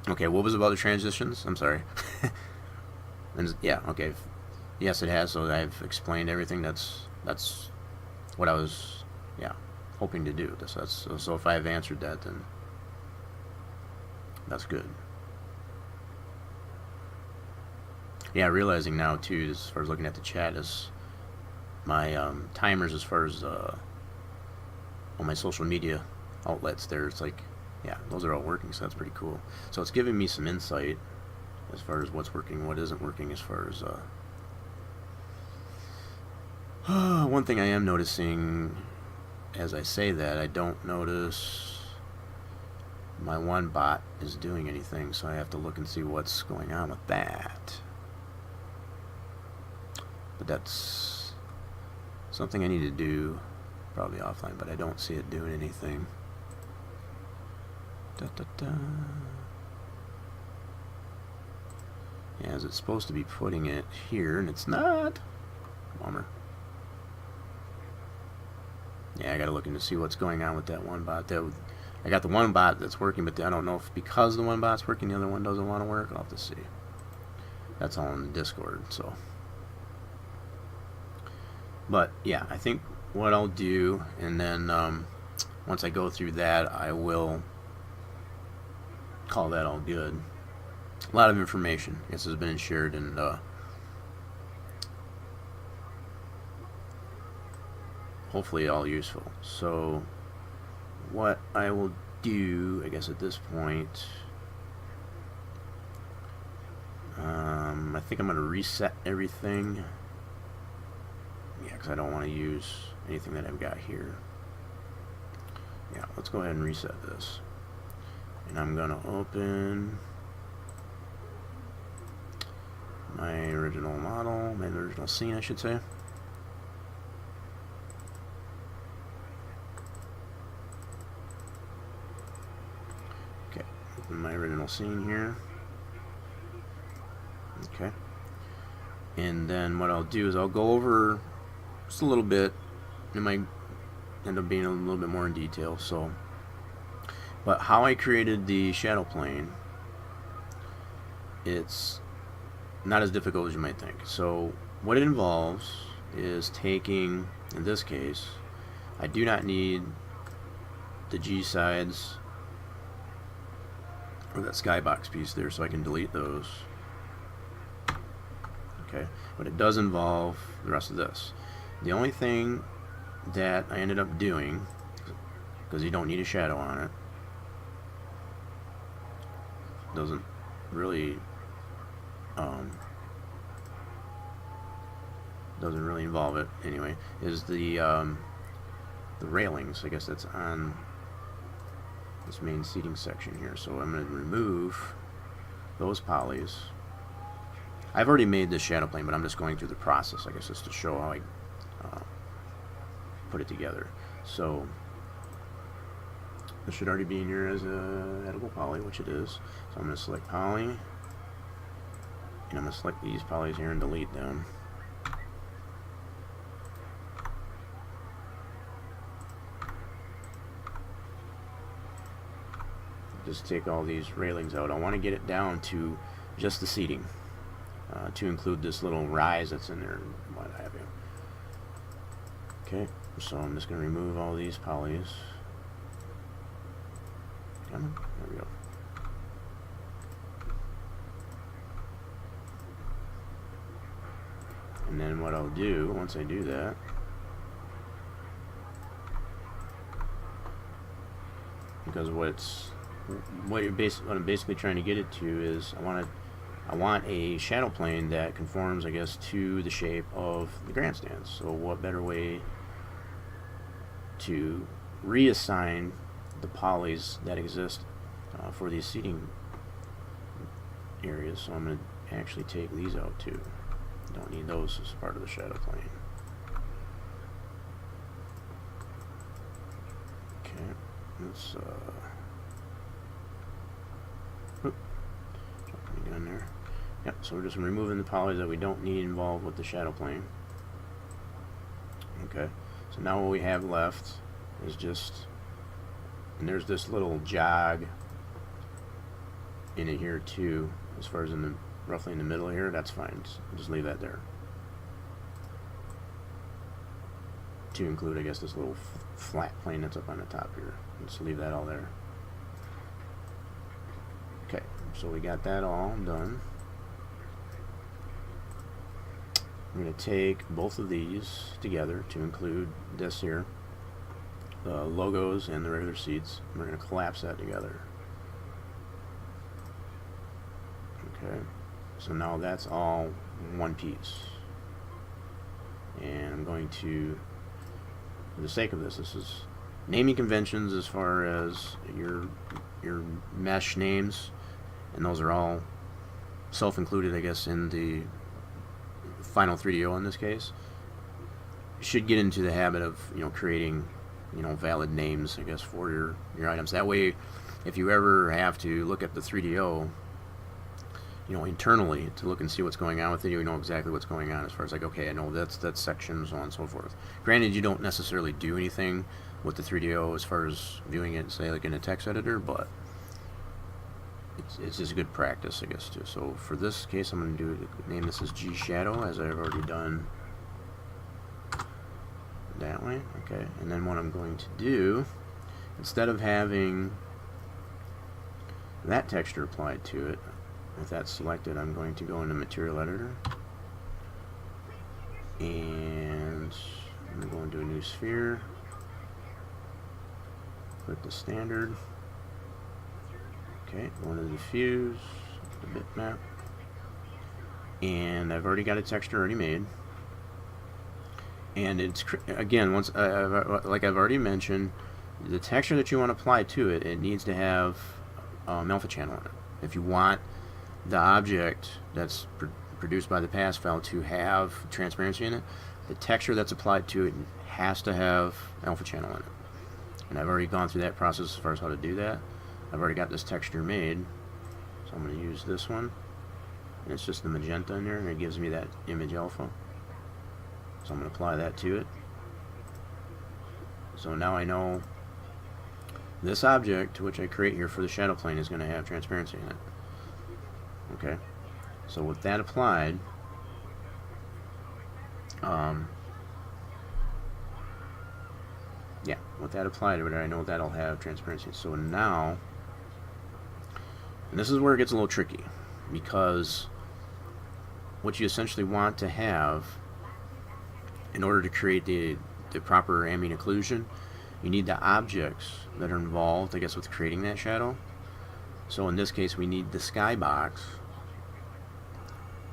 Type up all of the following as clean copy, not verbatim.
Okay, what was about the transitions? I'm sorry. And yeah, okay. Yes, it has. So I've explained everything. That's what I was, yeah, hoping to do. So if I've answered that, then that's good. Yeah, realizing now too, as far as looking at the chat, is my timers as far as on my social media outlets there. It's like, yeah, those are all working, so that's pretty cool. So it's giving me some insight as far as what's working, what isn't working, as far as one thing I am noticing as I say that, I don't notice my one bot is doing anything, so I have to look and see what's going on with that. But that's something I need to do probably offline, but I don't see it doing anything. Da, da, da. Yeah, as it's supposed to be putting it here, and it's not. Bummer. Yeah, I gotta look into see what's going on with that one bot. I got the one bot that's working, but I don't know if because the one bot's working, the other one doesn't want to work. I'll have to see. That's all in the Discord, so. But yeah, I think what I'll do, and then once I go through that, I will call that all good. A lot of information, I guess, has been shared, and hopefully all useful. So what I will do, I guess at this point, I think I'm going to reset everything. Yeah, because I don't want to use anything that I've got here. Yeah, let's go ahead and reset this. And I'm going to open my original model, my original scene, I should say. Okay, open my original scene here. Okay. And then what I'll do is I'll go over just a little bit. It might end up being a little bit more in detail. So, but how I created the shadow plane, it's not as difficult as you might think. So what it involves is taking, in this case, I do not need the G sides or that skybox piece there, so I can delete those. Okay, but it does involve the rest of this. The only thing that I ended up doing, because you don't need a shadow on it, doesn't really involve it anyway, is the railings. I guess that's on this main seating section here. So I'm going to remove those polys. I've already made this shadow plane, but I'm just going through the process, I guess, just to show how I put it together. So this should already be in here as a editable poly, which it is. So I'm going to select poly, and I'm going to select these polys here and delete them. Just take all these railings out. I want to get it down to just the seating, to include this little rise that's in there and what have you. Okay, so I'm just going to remove all these polys. Come on, there we go. And then what I'll do, once I do that, because what I'm basically trying to get it to is I want a shadow plane that conforms, I guess, to the shape of the grandstands. So what better way to reassign the polys that exist for these seating areas? So I'm going to actually take these out too. Don't need those as part of the shadow plane. Okay, let's gun there. Yep, so we're just removing the polys that we don't need involved with the shadow plane. Okay, so now what we have left is just, and there's this little jog in it here too, as far as in the roughly in the middle here. That's fine. Just leave that there. To include, I guess, this little flat plane that's up on the top here. Just leave that all there. Okay, so we got that all done. I'm going to take both of these together to include this here, the logos and the regular seats. We're going to collapse that together. Okay, so now that's all one piece. And I'm going to, for the sake of this is naming conventions as far as your mesh names, and those are all self-included, I guess, in the final 3DO in this case. You should get into the habit of, you know, creating, you know, valid names, I guess, for your items. That way, if you ever have to look at the 3DO, you know, internally to look and see what's going on with it, you know exactly what's going on as far as like, okay, I know that's section, so on and so forth. Granted, you don't necessarily do anything with the 3DO as far as viewing it, say, like in a text editor, but it's just good practice, I guess, too. So for this case, I'm going to name this as G Shadow, as I've already done that way. Okay, and then what I'm going to do, instead of having that texture applied to it, with that selected, I'm going to go into Material Editor, and I'm going to go into a new sphere, click the standard, okay, go into the diffuse, the bitmap, and I've already got a texture already made, and it's, again, once like I've already mentioned, the texture that you want to apply to it, it needs to have alpha channel in it. If you want the object that's produced by the pass file to have transparency in it, the texture that's applied to it has to have alpha channel in it. And I've already gone through that process as far as how to do that. I've already got this texture made, so I'm going to use this one, and it's just the magenta in there, and it gives me that image alpha. So I'm going to apply that to it. So now I know this object, which I create here for the shadow plane, is going to have transparency in it. Okay, so with that applied, yeah, with that applied, I know that'll have transparency. So now, and this is where it gets a little tricky, because what you essentially want to have in order to create the proper ambient occlusion, you need the objects that are involved, I guess, with creating that shadow. So in this case, we need the skybox.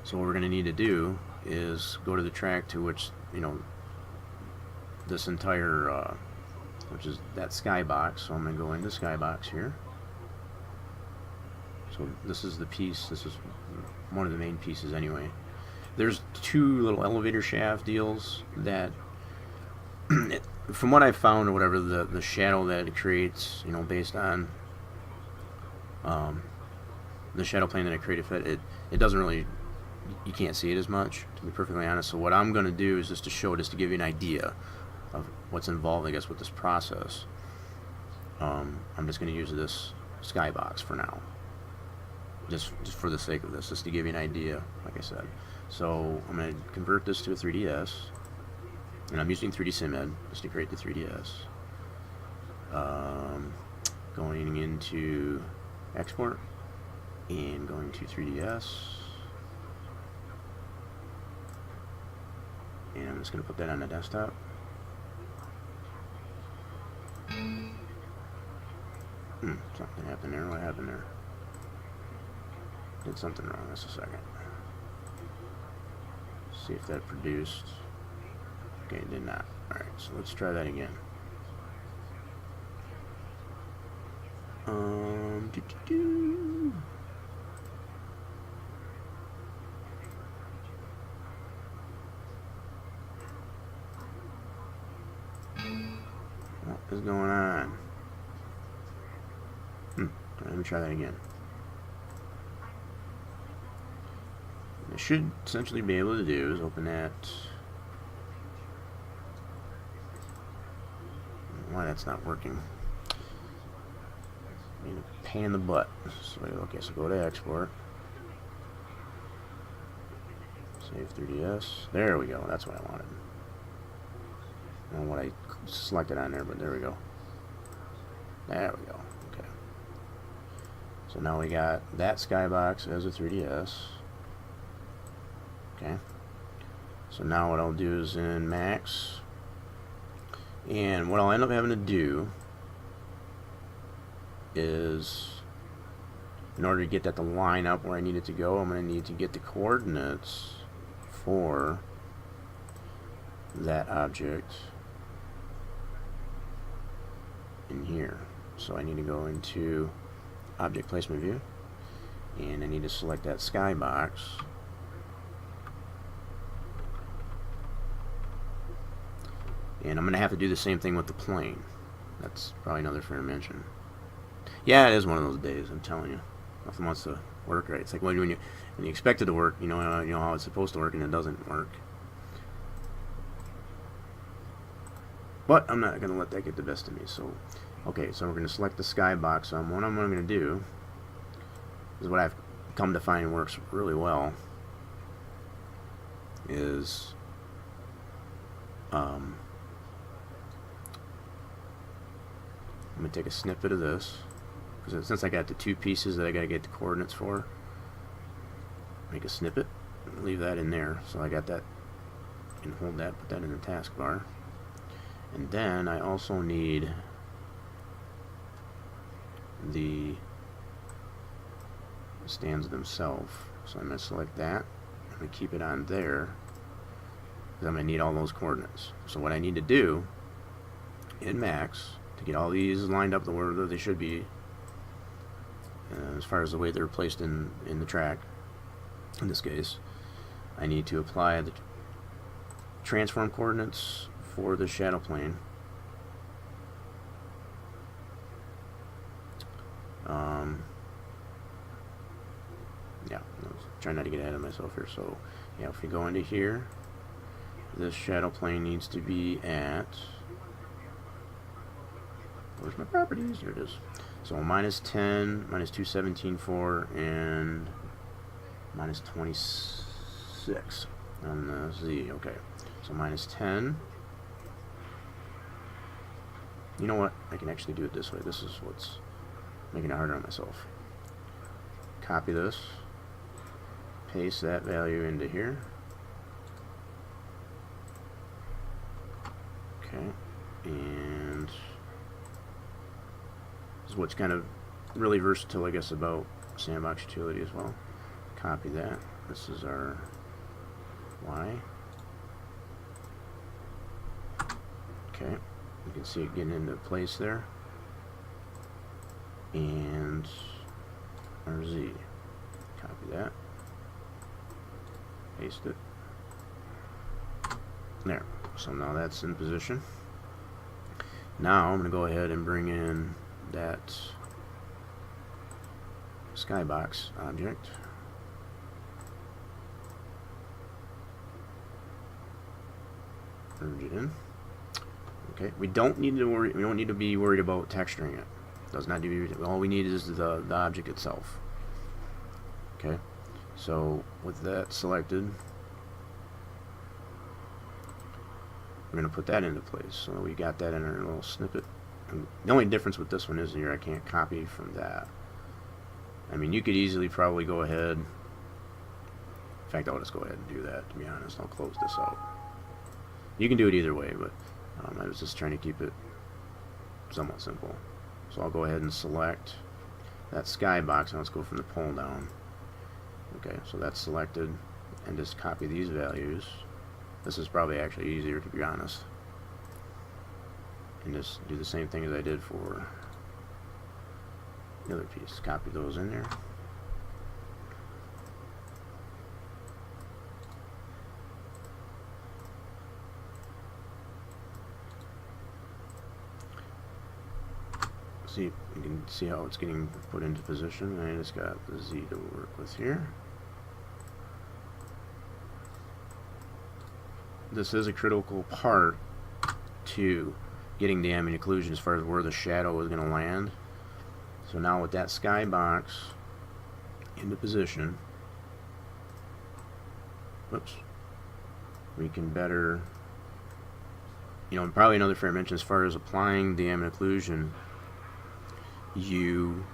So what we're going to need to do is go to the track to which, you know, this entire, which is that skybox. So I'm going to go into skybox here. So this is the piece, this is one of the main pieces anyway. There's two little elevator shaft deals that, from what I've found or whatever, the shadow that it creates, you know, based on the shadow plane that I created, it doesn't really, you can't see it as much, to be perfectly honest. So what I'm going to do is just to show, just to give you an idea of what's involved, I guess, with this process. I'm just going to use this skybox for now, just for the sake of this, just to give you an idea, like I said. So I'm going to convert this to a 3DS, and I'm using 3D SimEd just to create the 3DS. Going into export and going to 3DS, and I'm just going to put that on the desktop. Something happened there. What happened there? Did something wrong. Just a second. See if that produced. Okay, it did not. Alright, so let's try that again. What is going on? Let me try that again. I should essentially be able to do is open that. Why that's not working? Being a pain in the butt. So, okay, so go to export. Save 3DS. There we go. That's what I wanted. I don't know what I selected on there, but there we go. There we go. Okay. So now we got that skybox as a 3DS. Okay. So now what I'll do is in Max, and what I'll end up having to do is, in order to get that to line up where I need it to go, I'm going to need to get the coordinates for that object in here. So I need to go into Object Placement View, and I need to select that skybox. And I'm going to have to do the same thing with the plane. That's probably another fair mention. Yeah, it is one of those days, I'm telling you. Nothing wants to work right. It's like when you expect it to work, you know how it's supposed to work, and it doesn't work. But I'm not going to let that get the best of me. So, okay, so we're going to select the skybox. What I'm going to do is what I've come to find works really well is I'm going to take a snippet of this, because since I got the two pieces that I got to get the coordinates for, make a snippet, leave that in there. So I got that, and hold that, put that in the taskbar. And then I also need the stands themselves. So I'm going to select that. I'm going to keep it on there, because I'm going to need all those coordinates. So what I need to do in Max to get all these lined up the way they should be, as far as the way they're placed in the track, in this case, I need to apply the transform coordinates for the shadow plane. Yeah, try not to get ahead of myself here. So, yeah, if we go into here, this shadow plane needs to be at, where's my properties? Here it is. So minus 10, minus 217.4, and minus 26 on the Z. Okay, so minus 10. You know what? I can actually do it this way. This is what's making it harder on myself. Copy this, paste that value into here. Okay, and this is what's kind of really versatile, I guess, about Sandbox Utility as well. Copy that. This is our Y. Okay, you can see it getting into place there. And our Z. Copy that. Paste it. There. So now that's in position. Now I'm going to go ahead and bring in that skybox object. Merge it in. Okay. We don't need to worry. We don't need to be worried about texturing it. Does not do. All we need is the object itself. Okay. So with that selected, we're going to put that into place. So we got that in our little snippet. And the only difference with this one is here I can't copy from that. I mean, you could easily probably go ahead. In fact, I'll just go ahead and do that, to be honest. I'll close this out. You can do it either way, but I was just trying to keep it somewhat simple. So I'll go ahead and select that skybox, and let's go from the pull down. Okay, so that's selected, and just copy these values. This is probably actually easier, to be honest. And just do the same thing as I did for the other piece. Copy those in there. See, you can see how it's getting put into position. I just got the Z to work with here. This is a critical part to getting the ambient occlusion as far as where the shadow is going to land. So now with that skybox into position, whoops, we can better, probably another fair mention as far as applying the ambient occlusion. You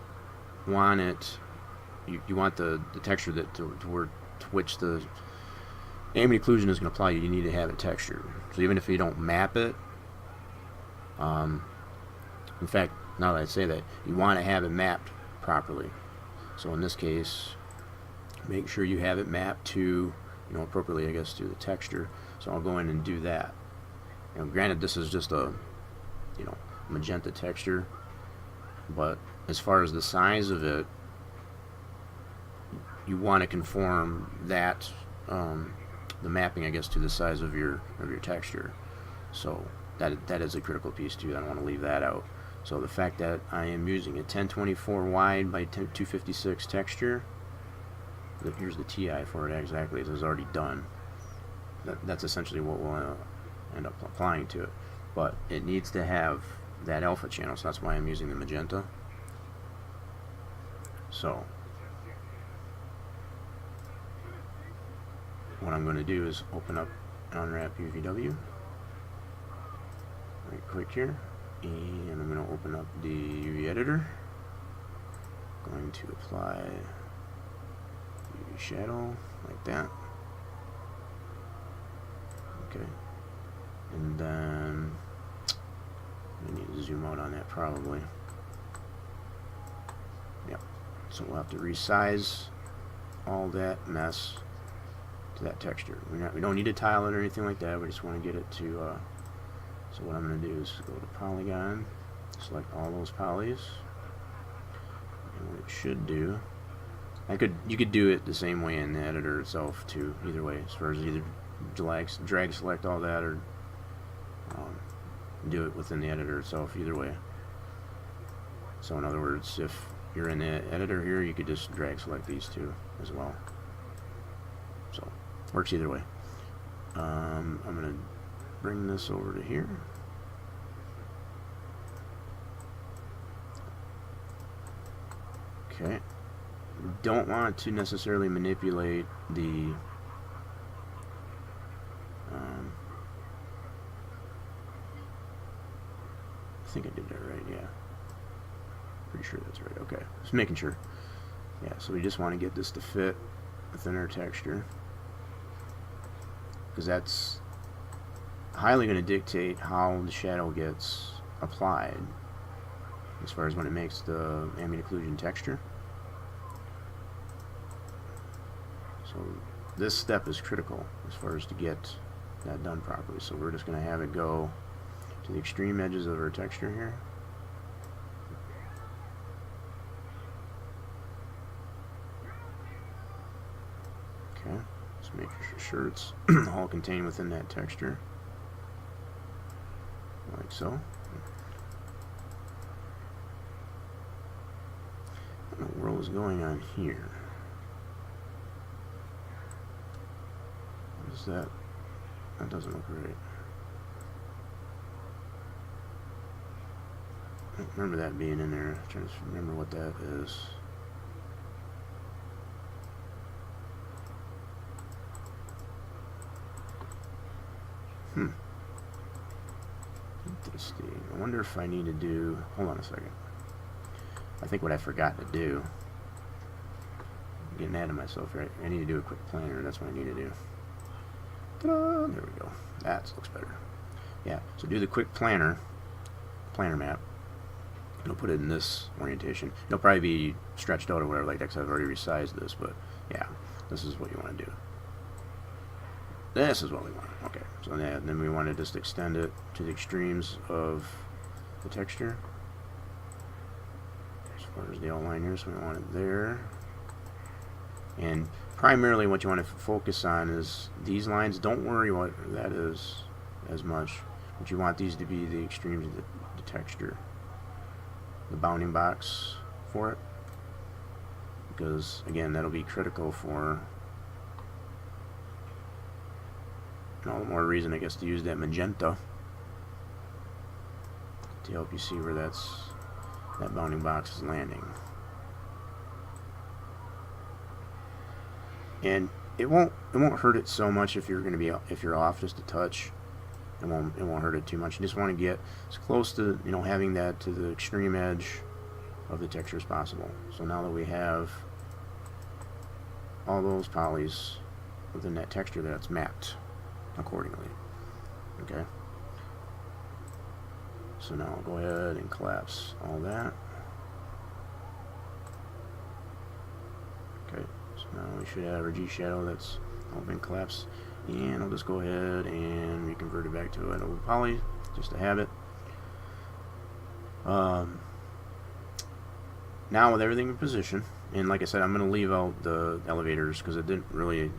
want it, you want the texture that to which the ambient occlusion is going to apply. You need to have it textured. So even if you don't map it, in fact, now that I say that, you want to have it mapped properly. So in this case, make sure you have it mapped to, appropriately, I guess, to the texture. So I'll go in and do that. Granted, this is just a, magenta texture, but as far as the size of it, you want to conform that, the mapping, I guess, to the size of your texture. So that is a critical piece too. I don't want to leave that out. So the fact that I am using a 1024 wide by 256 texture, here's the TI for it exactly. It is already done. That's essentially what we'll end up applying to it. But it needs to have that alpha channel, so that's why I'm using the magenta. So what I'm going to do is open up and unwrap UVW right quick here, and I'm going to open up the UV editor. Going to apply UV shadow like that. Okay, and then I need to zoom out on that probably. Yep. So we'll have to resize all that mess to that texture. We don't need to tile it or anything like that. We just want to get it to. So what I'm going to do is go to polygon, select all those polys, and what it should do. You could do it the same way in the editor itself too. Either way, as far as either drag select all that, or do it within the editor itself. Either way. So in other words, if you're in the editor here, you could just drag select these two as well. So works either way. I'm going to bring this over to here. Okay. Don't want to necessarily manipulate the I think I did that right, yeah. Pretty sure that's right. Okay, just making sure. Yeah, so we just want to get this to fit within our texture, because that's highly going to dictate how the shadow gets applied as far as when it makes the ambient occlusion texture. So this step is critical as far as to get that done properly. So we're just going to have it go to the extreme edges of our texture here. Okay, just make sure it's all contained within that texture, like so. What in the world is going on here? What is that? That doesn't look right. I don't remember that being in there. I'm trying to remember what that is. Interesting. I wonder if I need to do. Hold on a second. I think what I forgot to do. I'm getting ahead of myself, right? I need to do a quick planner. That's what I need to do. Ta-da! There we go. That looks better. Yeah. So do the quick planner map. It'll put it in this orientation. It'll probably be stretched out or whatever like that, because I've already resized this. But yeah, this is what you want to do. This is what we want. Okay, so then we want to just extend it to the extremes of the texture as far as the outline here. So we want it there. And primarily what you want to focus on is these lines. Don't worry what that is as much, but you want these to be the extremes of the texture, the bounding box for it, because again, that'll be critical for all the more reason, I guess, to use that magenta to help you see where that's that bounding box is landing. And it won't hurt it so much if you're off just a touch. It won't hurt it too much. You just want to get as close to having that to the extreme edge of the texture as possible. So now that we have all those polys within that texture, that's mapped accordingly. Okay. So now I'll go ahead and collapse all that. Okay. So now we should have our G shadow that's all been collapsed. And I'll just go ahead and reconvert it back to an old poly just to have it. Now with everything in position, and like I said, I'm going to leave out the elevators because it didn't really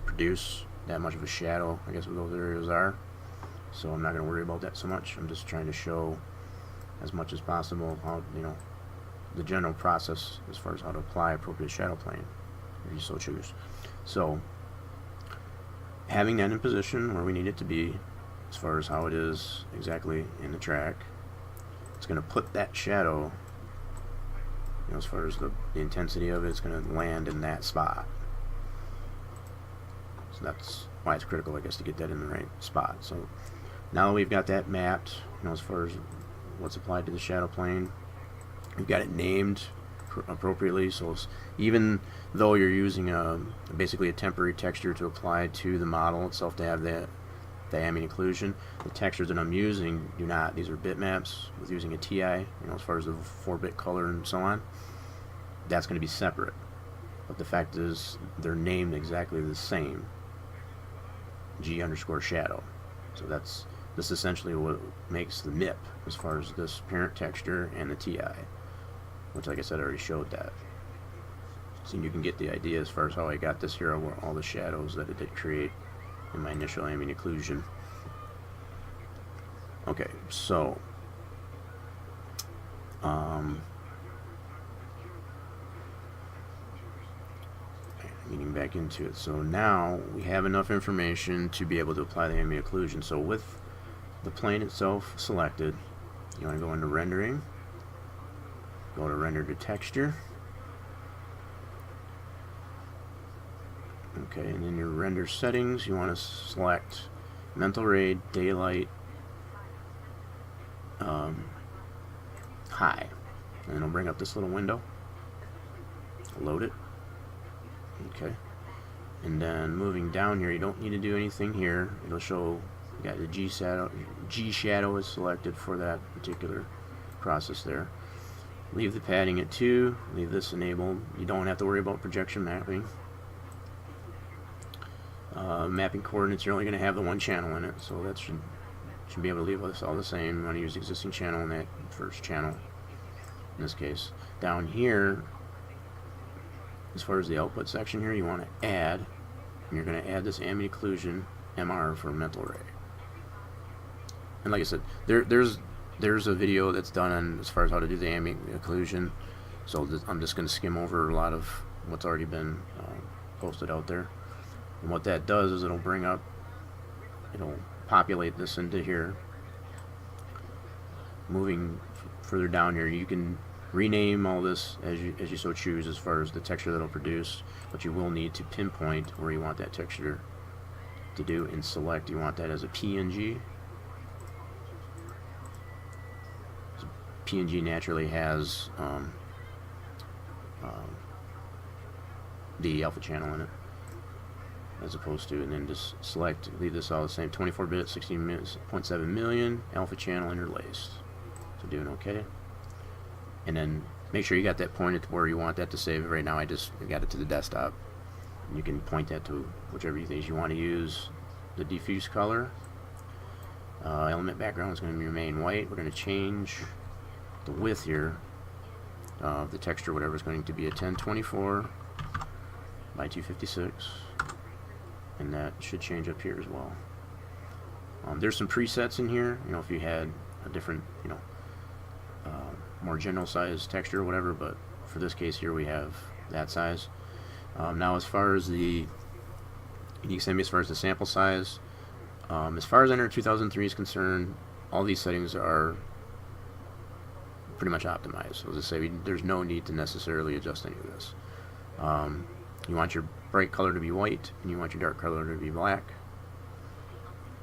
produce that much of a shadow, I guess, where those areas are. So I'm not going to worry about that so much. I'm just trying to show as much as possible how, the general process as far as how to apply appropriate shadow plane, if you so choose. So having that in position where we need it to be, as far as how it is exactly in the track, it's going to put that shadow, as far as the intensity of it, it's going to land in that spot. So that's why it's critical, I guess, to get that in the right spot. So now that we've got that mapped, as far as what's applied to the shadow plane, we've got it named appropriately. So even though you're using basically a temporary texture to apply to the model itself to have that ambient occlusion, the textures that I'm using do not. These are bitmaps with using a TI, as far as the 4-bit color and so on. That's going to be separate. But the fact is, they're named exactly the same. G_shadow. So this is essentially what makes the MIP as far as this parent texture and the TI, which, like I said, I already showed that. So you can get the idea as far as how I got this here, all the shadows that it did create in my initial ambient occlusion. Okay, so getting back into it. So now we have enough information to be able to apply the ambient occlusion. So with the plane itself selected, you want to go into rendering, go to render to texture. Okay, and in your render settings, you want to select mental ray, daylight, high, and it'll bring up this little window. Load it. Okay, and then moving down here, you don't need to do anything here. It'll show you got the G shadow is selected for that particular process there. Leave the padding at 2. Leave this enabled. You don't have to worry about projection mapping. Mapping coordinates, you're only going to have the one channel in it, so that should be able to leave us all the same. You want to use the existing channel in that first channel in this case. Down here, as far as the output section here, you want to add, and you're going to add this ambient occlusion MR for mental ray. And like I said, there's a video that's done on as far as how to do the ambient occlusion, so I'm just going to skim over a lot of what's already been posted out there. And what that does is it'll populate this into here. Moving further down here, you can rename all this as you so choose as far as the texture that it'll produce, but you will need to pinpoint where you want that texture to do and select. You want that as a PNG. So PNG naturally has the alpha channel in it, as opposed to, and then just select, leave this all the same, 24-bit, 16.7 million, alpha channel interlaced. So doing OK. And then make sure you got that pointed to where you want that to save. Right now I got it to the desktop. And you can point that to whichever you want to use. The diffuse color. Element background is going to remain white. We're going to change the width here of the texture, whatever is going to be a 1024 by 256. And that should change up here as well. There's some presets in here, if you had a different, more general size texture or whatever, but for this case here we have that size. Now as far as the unique semi, as far as the sample size, as far as Enter 2003 is concerned, all these settings are pretty much optimized. So just say there's no need to necessarily adjust any of this. You want your bright color to be white, and you want your dark color to be black.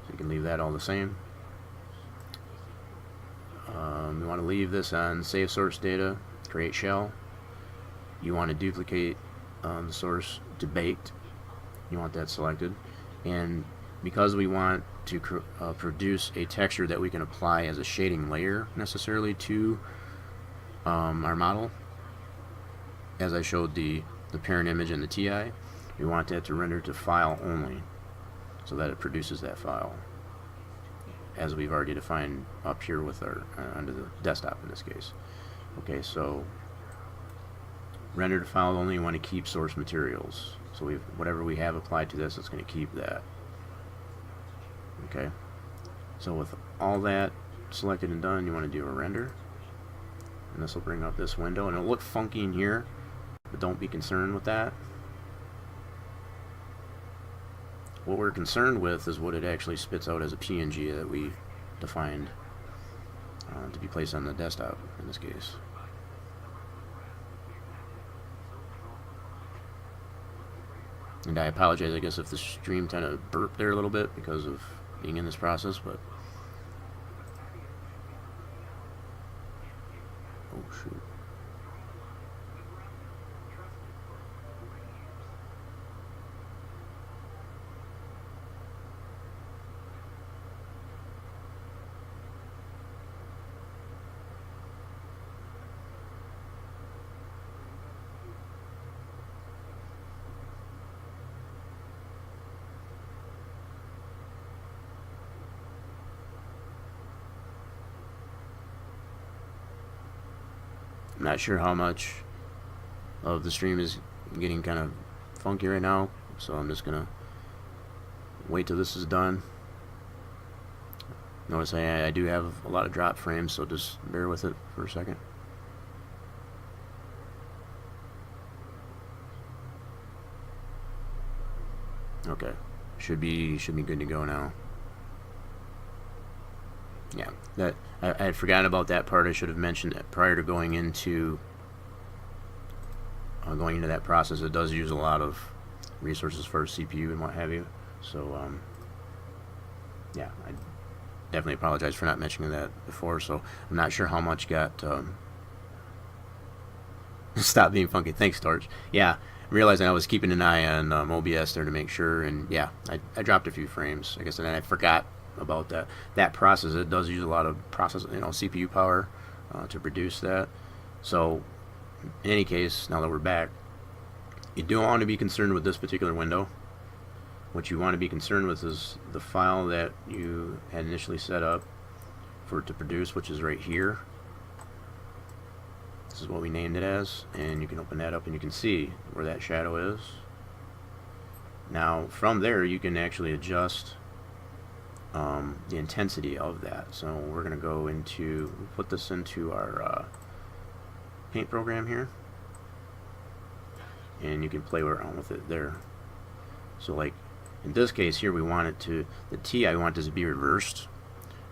So you can leave that all the same. You want to leave this on save source data, create shell. You want to duplicate the source to baked. You want that selected. And because we want to produce a texture that we can apply as a shading layer necessarily to our model, as I showed the parent image and the TI, we want that to render to file only, so that it produces that file, as we've already defined up here with our under the desktop in this case. Okay, so render to file only. You want to keep source materials. So whatever we have applied to this, it's going to keep that. Okay, so with all that selected and done, you want to do a render, and this will bring up this window, and it'll look funky in here, but don't be concerned with that. What we're concerned with is what it actually spits out as a PNG that we defined to be placed on the desktop in this case. And I apologize, I guess, if the stream kind of burped there a little bit because of being in this process, but oh shoot. I'm not sure how much of the stream is getting kind of funky right now, so I'm just gonna wait till this is done. Notice I do have a lot of drop frames, so just bear with it for a second. Okay, should be good to go now. Yeah, that I had forgotten about that part. I should have mentioned that prior to going into that process. It does use a lot of resources for CPU and what have you. So yeah, I definitely apologize for not mentioning that before. So I'm not sure how much got stopped being funky. Thanks, Torch. Yeah, realizing I was keeping an eye on OBS there to make sure, and yeah, I dropped a few frames, I guess, and then I forgot about that process. It does use a lot of CPU power to produce that. So in any case, now that we're back, you don't want to be concerned with this particular window. What you want to be concerned with is the file that you had initially set up for it to produce, which is right here. This is what we named it as, and you can open that up and you can see where that shadow is. Now from there you can actually adjust the intensity of that. So we're going to go into, put this into our paint program here, and you can play around with it there. So like in this case here, we want it to, the TI, I want this to be reversed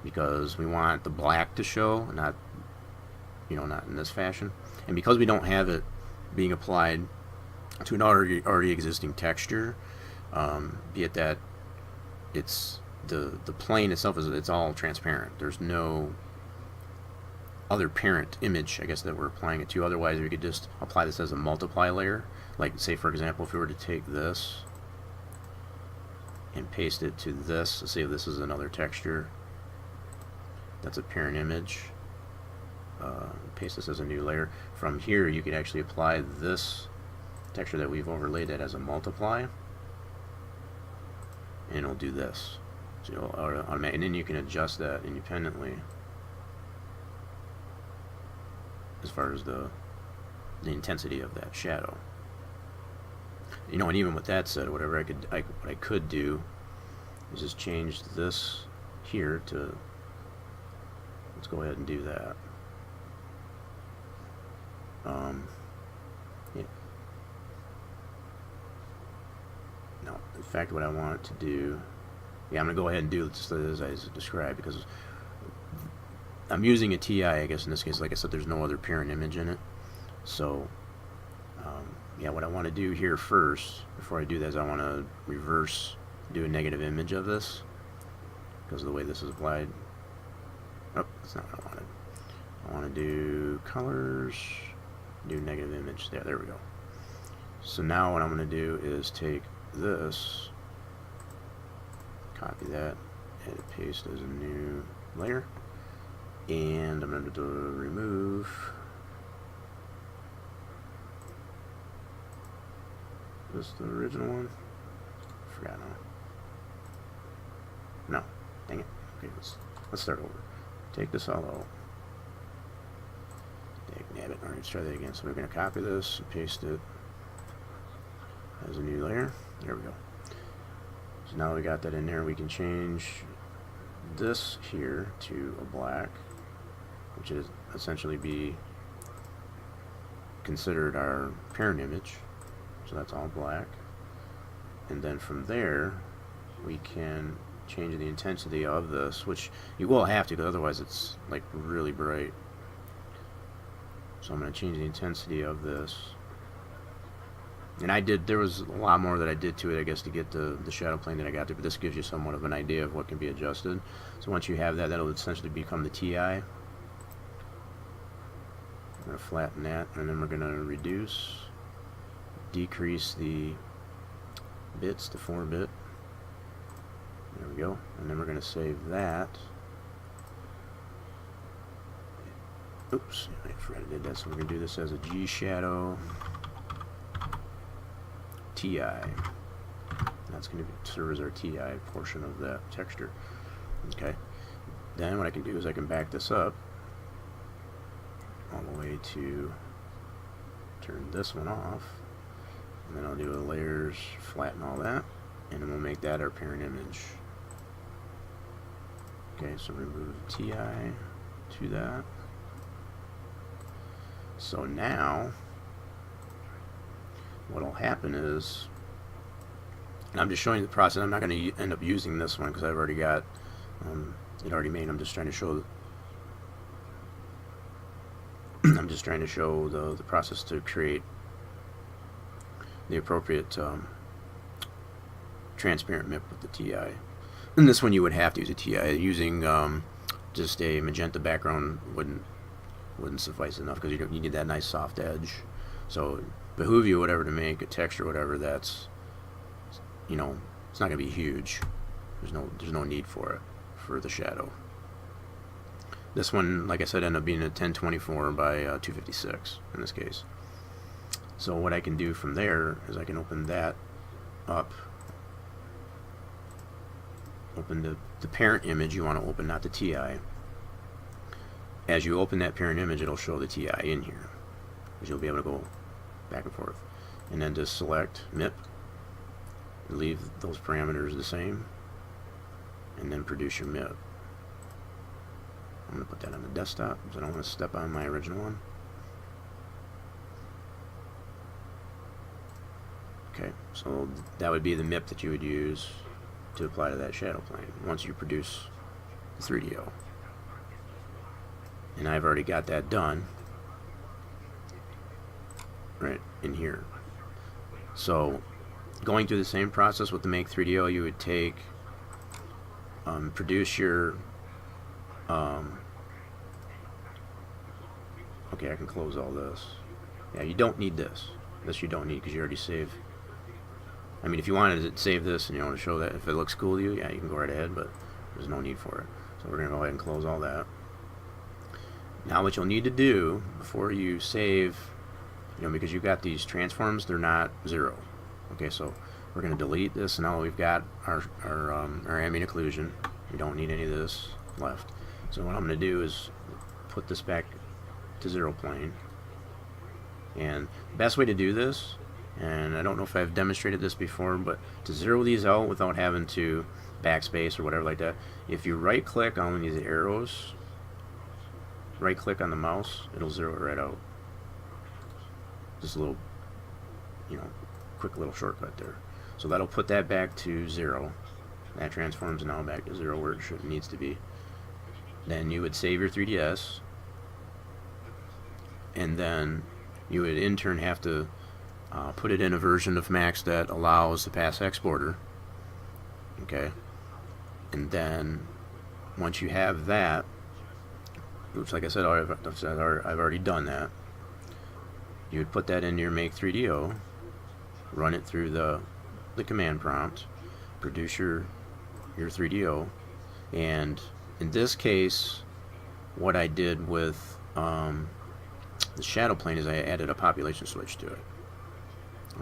because we want the black to show, not in this fashion. And because we don't have it being applied to an already existing texture, be it that it's the plane itself, it's all transparent. There's no other parent image, I guess, that we're applying it to. Otherwise we could just apply this as a multiply layer. Like say for example, if we were to take this and paste it to this, let's say this is another texture that's a parent image, paste this as a new layer. From here you could actually apply this texture that we've overlaid it as a multiply, and it'll do this. So and then you can adjust that independently as far as the intensity of that shadow. And even with that said, what I could do is just change this here to, let's go ahead and do that. Yeah. No, in fact, what I want to do, yeah, I'm going to go ahead and do it just as I described, because I'm using a TI, I guess in this case. Like I said, there's no other parent image in it. So yeah, what I want to do here first, before I do that, is I want to do a negative image of this, because of the way this is applied. Oh, that's not what I wanted. I want to do colors, do negative image. There we go. So now what I'm going to do is take this, copy that, edit paste as a new layer, and I'm going to remove this, the original one. Forgot now. No, dang it. Okay, let's start over. Take this all out. Nab it. Alright, let's try that again. So we're going to copy this and paste it as a new layer. There we go. So now we got that in there, we can change this here to a black, which is essentially be considered our parent image. So that's all black. And then from there, we can change the intensity of this, which you will have to, because otherwise it's like really bright. So I'm going to change the intensity of this. And there was a lot more that I did to it, I guess, to get the shadow plane that I got there, but this gives you somewhat of an idea of what can be adjusted. So once you have that, that'll essentially become the TI. I'm going to flatten that, and then we're going to decrease the bits to 4-bit. There we go. And then we're going to save that. Oops, I forgot I did that. So we're going to do this as a G shadow TI. That's going to serve as our TI portion of that texture. Okay. Then what I can do is I can back this up all the way to turn this one off, and then I'll do a layers, flatten all that, and then we'll make that our parent image. Okay, so remove TI to that. So now what'll happen is, and I'm just showing you the process. I'm not going to end up using this one because I've already got it already made. I'm just trying to show the process to create the appropriate transparent MIP with the TI. And this one you would have to use a TI. Using just a magenta background wouldn't suffice enough, because you need that nice soft edge. So behoove you whatever to make a texture, whatever that's, it's not going to be huge. There's no need for it for the shadow. This one, like I said, ended up being a 1024 by 256 in this case. So what I can do from there is I can open that up. Open the parent image you want to open, not the TI. As you open that parent image, it'll show the TI in here, because you'll be able to go back and forth. And then just select MIP, leave those parameters the same, and then produce your MIP. I'm going to put that on the desktop because I don't want to step on my original one. Okay, so that would be the MIP that you would use to apply to that shadow plane once you produce the 3DO. And I've already got that done right in here. So going through the same process with the Make 3DO, you would take, produce your, okay, I can close all this. Yeah, you don't need this. This you don't need, because you already saved. I mean, if you wanted to save this and you want to show that, if it looks cool to you, yeah, you can go right ahead, but there's no need for it. So we're going to go ahead and close all that. Now what you'll need to do before you save, because you've got these transforms, they're not 0. Okay, so we're going to delete this, and now we've got our ambient occlusion. We don't need any of this left. So what I'm going to do is put this back to 0 plane. And the best way to do this, and I don't know if I've demonstrated this before, but to zero these out without having to backspace or whatever like that, if you right click on these arrows, right click on the mouse, it'll zero it right out. Just a little, quick little shortcut there. So that'll put that back to 0. That transforms now back to 0 where it needs to be. Then you would save your 3ds, and then you would in turn have to put it in a version of Max that allows the pass exporter. Okay, and then once you have that, which, like I said, I've already done that, you would put that into your Make 3DO, run it through the command prompt, produce your 3DO, and in this case, what I did with the shadow plane is I added a population switch to it.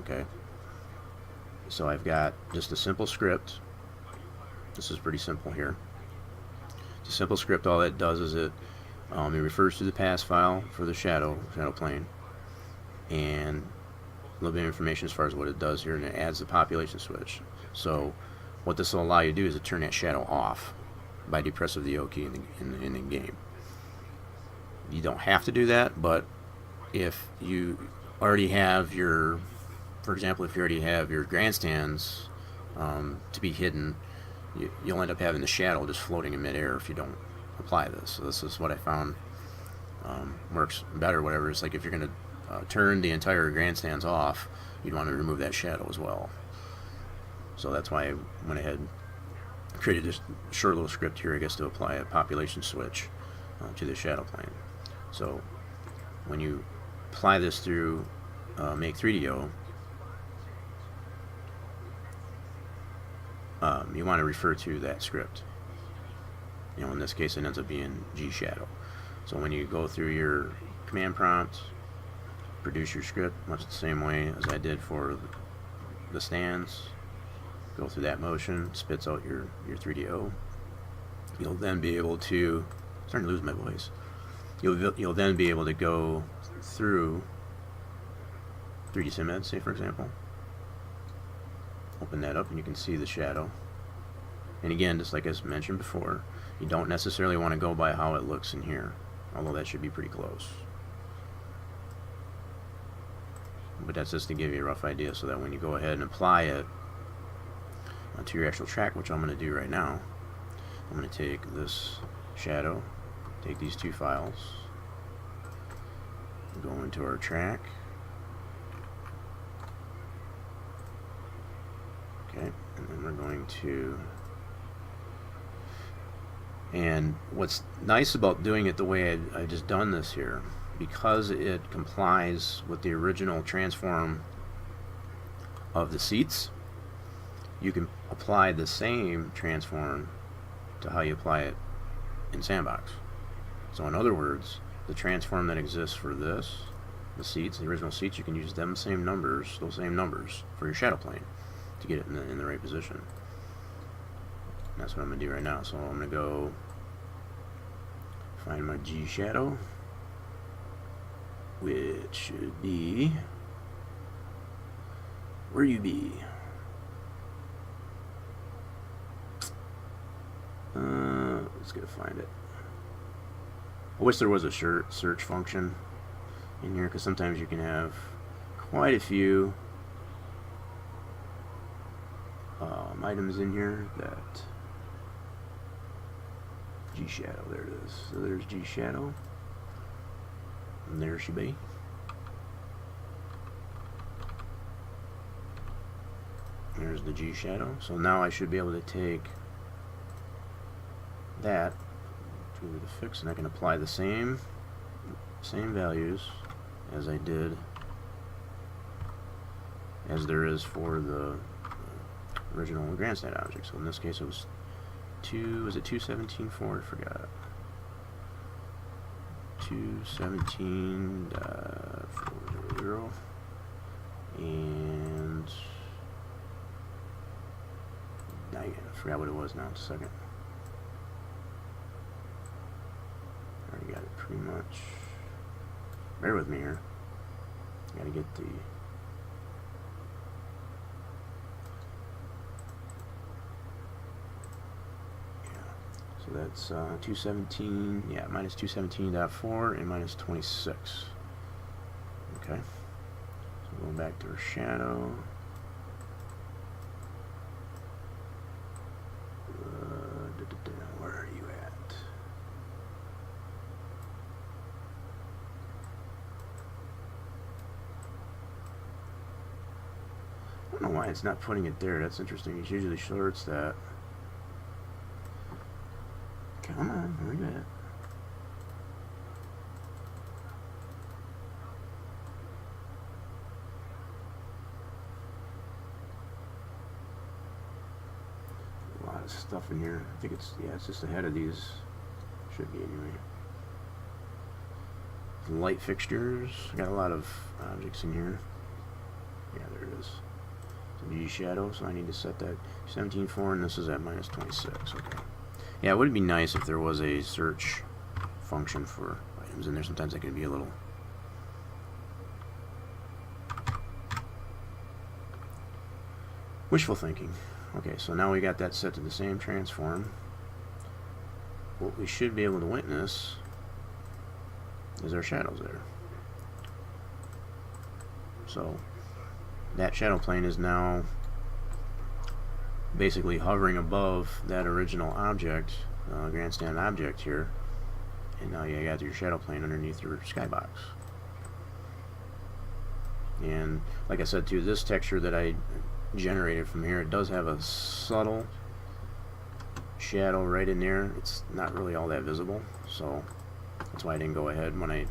Okay, so I've got just a simple script. This is pretty simple here. It's a simple script. All it does is it refers to the pass file for the shadow plane, and a little bit of information as far as what it does here, and it adds the population switch. So what this will allow you to do is to turn that shadow off by depressing the O key in the game. You don't have to do that, but if you already have your, for example, if you already have your grandstands to be hidden, you'll end up having the shadow just floating in midair if you don't apply this. So this is what I found works better. Whatever, it's like if you're going to turn the entire grandstands off, you'd want to remove that shadow as well. So that's why I went ahead and created this short little script here, I guess, to apply a population switch to the shadow plane. So when you apply this through Make 3DO, you want to refer to that script. In this case, it ends up being gshadow. So when you go through your command prompt, produce your script much the same way as I did for the stands, go through that motion, spits out your 3DO. You'll then be able to, I'm starting to lose my voice. You'll then be able to go through 3D SimEd, say for example. Open that up and you can see the shadow. And again, just like I mentioned before, you don't necessarily want to go by how it looks in here, although that should be pretty close. But that's just to give you a rough idea, so that when you go ahead and apply it to your actual track, which I'm going to do right now, I'm going to take this shadow, take these two files, go into our track. Okay, and then we're going to, and what's nice about doing it the way I just done this here, because it complies with the original transform of the seats, you can apply the same transform to how you apply it in Sandbox. So in other words, the transform that exists for this, the seats, the original seats, you can use those same numbers for your shadow plane to get it in the right position. And that's what I'm going to do right now. So I'm going to go find my G shadow, which should be, where you be? Let's go find it. I wish there was a search function in here, because sometimes you can have quite a few items in here that G shadow, there it is. So there's G shadow, and there she be. There's the G shadow. So now I should be able to take that to the fix, and I can apply the same values as I did, as there is for the original grandstand object. So in this case it was 217.4? I forgot. 217.400, and I forgot what it was now. Just a second. Already got it pretty much. Bear with me here. Gotta get the so that's 217, yeah, minus 217.4 and minus 26. Okay, so going back to our shadow. Where are you at? don't know why it's not putting it there. That's interesting. It usually shorts that. Come on, look at it. A lot of stuff in here. I think it's, yeah, it's just ahead of these. Should be anyway. Light fixtures. Got a lot of objects in here. Yeah, there it is. G shadow, so I need to set that 17.4, and this is at -26. Okay. Yeah, it would be nice if there was a search function for items in there. Sometimes that can be a little wishful thinking. Okay, so now we got that set to the same transform. What we should be able to witness is our shadows there. So that shadow plane is now basically hovering above that original object, grandstand object here, and now you got your shadow plane underneath your skybox. And like I said too, this texture that I generated from here, it does have a subtle shadow right in there. It's not really all that visible, so that's why I didn't go ahead when I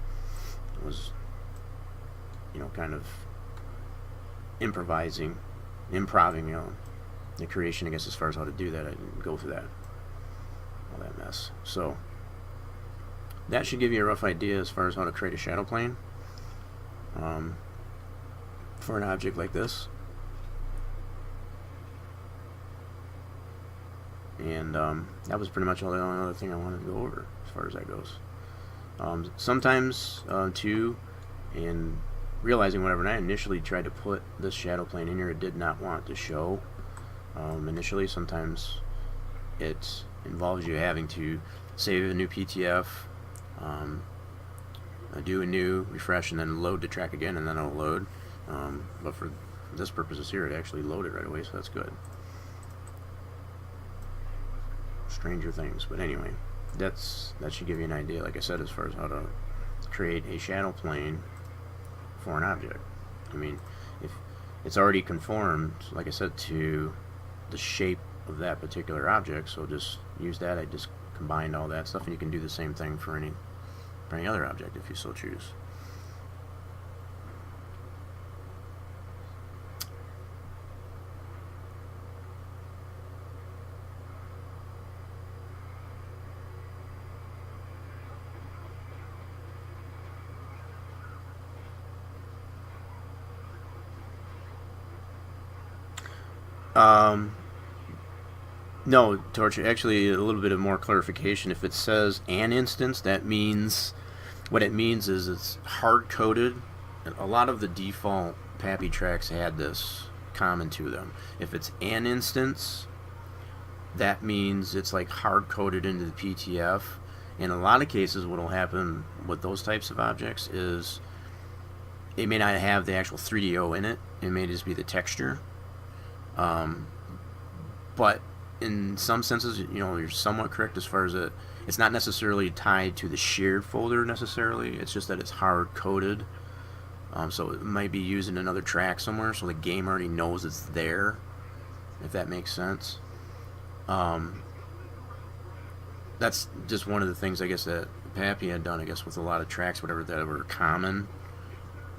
was, you know, kind of improving, you know, the creation, I guess, as far as how to do that. I didn't go through that, all that mess. So that should give you a rough idea as far as how to create a shadow plane for an object like this. And that was pretty much all the only other thing I wanted to go over as far as that goes. Sometimes too, in realizing whatever, and I initially tried to put this shadow plane in here, it did not want to show initially. Sometimes it involves you having to save a new PTF, do a new refresh, and then load the track again, and then it'll load. But for this purposes here, it actually loaded right away, so that's good. Stranger things, but anyway, that should give you an idea, like I said, as far as how to create a shadow plane for an object. I mean, if it's already conformed, like I said, to the shape of that particular object, so just use that. I just combined all that stuff, and you can do the same thing for any other object if you so choose. No, Torch, actually a little bit of more clarification. If it says an instance, that means, what it means is it's hard-coded. A lot of the default Pappy tracks had this common to them. If it's an instance, that means it's like hard-coded into the PTF. In a lot of cases, what will happen with those types of objects is it may not have the actual 3DO in it. It may just be the texture. But in some senses, you know, you're somewhat correct as far as it's not necessarily tied to the shared folder necessarily. It's just that it's hard coded. So it might be used in another track somewhere, so the game already knows it's there, if that makes sense. That's just one of the things, I guess, that Pappy had done, I guess, with a lot of tracks, whatever, that were common,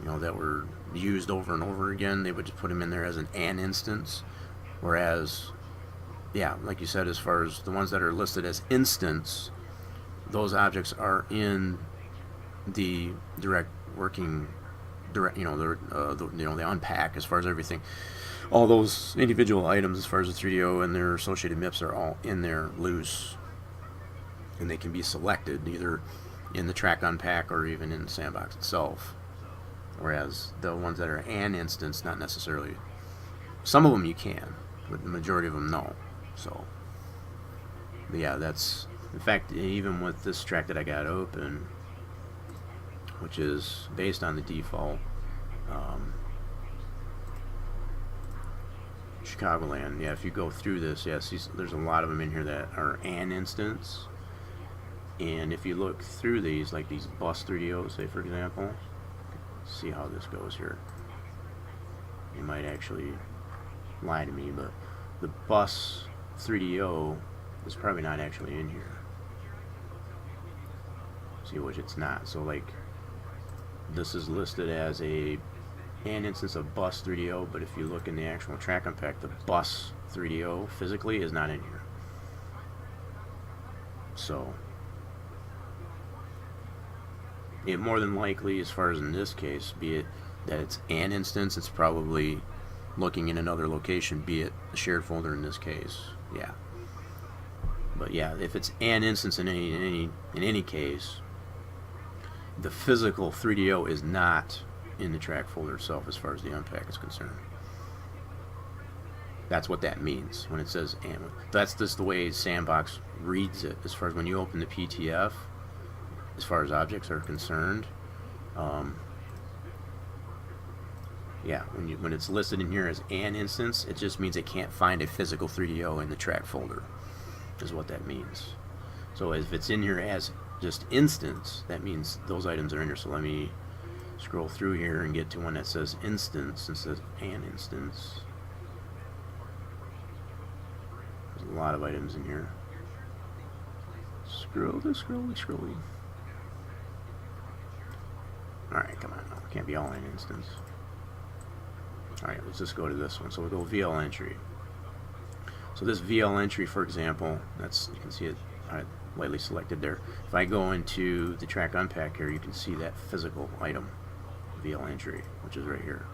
you know, that were used over and over again. They would just put them in there as an instance, whereas, yeah, like you said, as far as the ones that are listed as instance, those objects are in the direct working, you know, the unpack as far as everything. All those individual items, as far as the 3DO and their associated MIPS, are all in there loose, and they can be selected either in the track unpack or even in the sandbox itself. Whereas the ones that are an instance, not necessarily. Some of them you can, but the majority of them no. So, but yeah, that's, in fact, even with this track that I got open, which is based on the default Chicagoland, yeah, if you go through this, yeah, see, there's a lot of them in here that are an instance. And if you look through these, like these bus 3DOs, say for example, see how this goes here. You might actually lie to me, but the bus 3DO is probably not actually in here. See, which it's not. So like, this is listed as an instance of bus 3DO, but if you look in the actual track unpack, the bus 3DO physically is not in here. So it more than likely, as far as in this case, be it that it's an instance, it's probably looking in another location, be it a shared folder in this case. Yeah. But yeah, if it's an instance in any case, the physical 3DO is not in the track folder itself as far as the unpack is concerned. That's what that means when it says and. That's just the way Sandbox reads it as far as when you open the PTF, as far as objects are concerned. Yeah, when it's listed in here as an instance, it just means it can't find a physical 3DO in the track folder, is what that means. So if it's in here as just instance, that means those items are in here. So let me scroll through here and get to one that says instance and says an instance. There's a lot of items in here. Scrolly. Alright, come on now. It can't be all in instance. Alright, let's just go to this one. So we'll go VL entry. So this VL entry, for example, that's, you can see it lightly selected there. If I go into the track unpack here, you can see that physical item, VL entry, which is right here.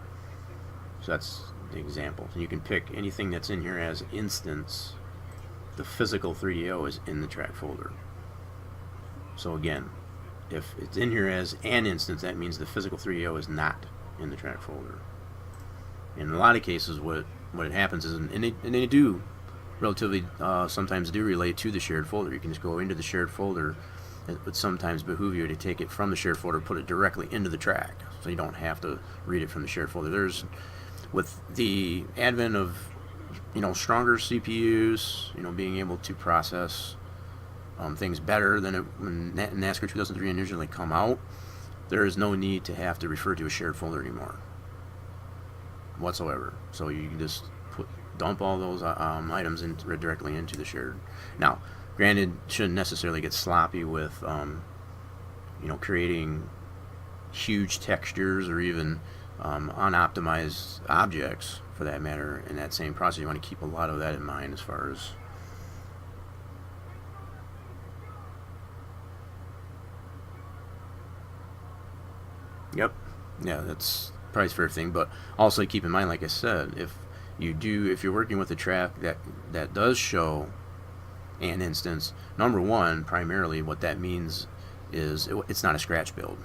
So that's the example. So you can pick anything that's in here as instance. The physical 3DO is in the track folder. So again, if it's in here as an instance, that means the physical 3DO is not in the track folder. In a lot of cases, what happens is, and they do relatively sometimes do relate to the shared folder. You can just go into the shared folder. It would sometimes behoove you to take it from the shared folder, put it directly into the track, so you don't have to read it from the shared folder. There's, with the advent of stronger CPUs, being able to process things better than when NASCAR 2003 initially come out, there is no need to have to refer to a shared folder anymore whatsoever. So you can just dump all those items directly into the shared. Now, granted, shouldn't necessarily get sloppy with creating huge textures or even unoptimized objects, for that matter, in that same process. You want to keep a lot of that in mind as far as yep, yeah, that's probably a fair thing. But also keep in mind, like I said, if you're working with a track that does show an instance, number one, primarily what that means is it's not a scratch build.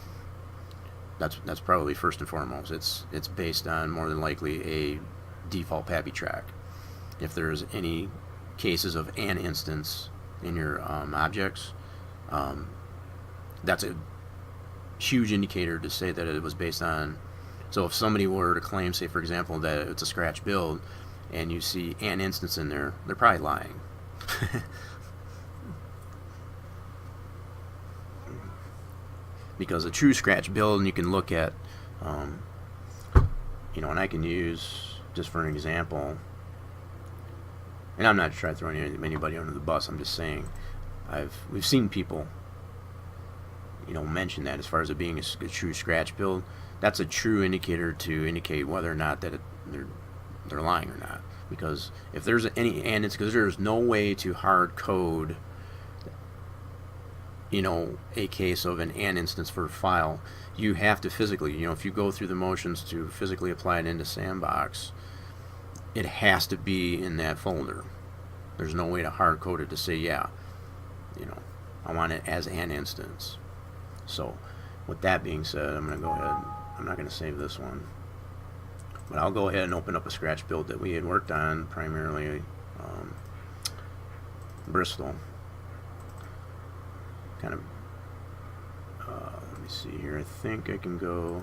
That's probably first and foremost. It's based on more than likely a default PAPI track. If there's any cases of an instance in your objects, that's a huge indicator to say that it was based on. So if somebody were to claim, say for example, that it's a scratch build and you see an instance in there, they're probably lying. Because a true scratch build, and you can look at and I can use, just for an example, and I'm not trying to throw anybody under the bus, I'm just saying we've seen people mention that as far as it being a true scratch build. That's a true indicator to indicate whether or not that they're lying or not. Because if there's any, and it's because there's no way to hard code a case of an instance for a file. You have to physically, if you go through the motions to physically apply it into Sandbox, it has to be in that folder. There's no way to hard code it to say, yeah, I want it as an instance. So with that being said, I'm going to go ahead, I'm not going to save this one, but I'll go ahead and open up a scratch build that we had worked on, primarily Bristol. Kind of, let me see here, I think I can go,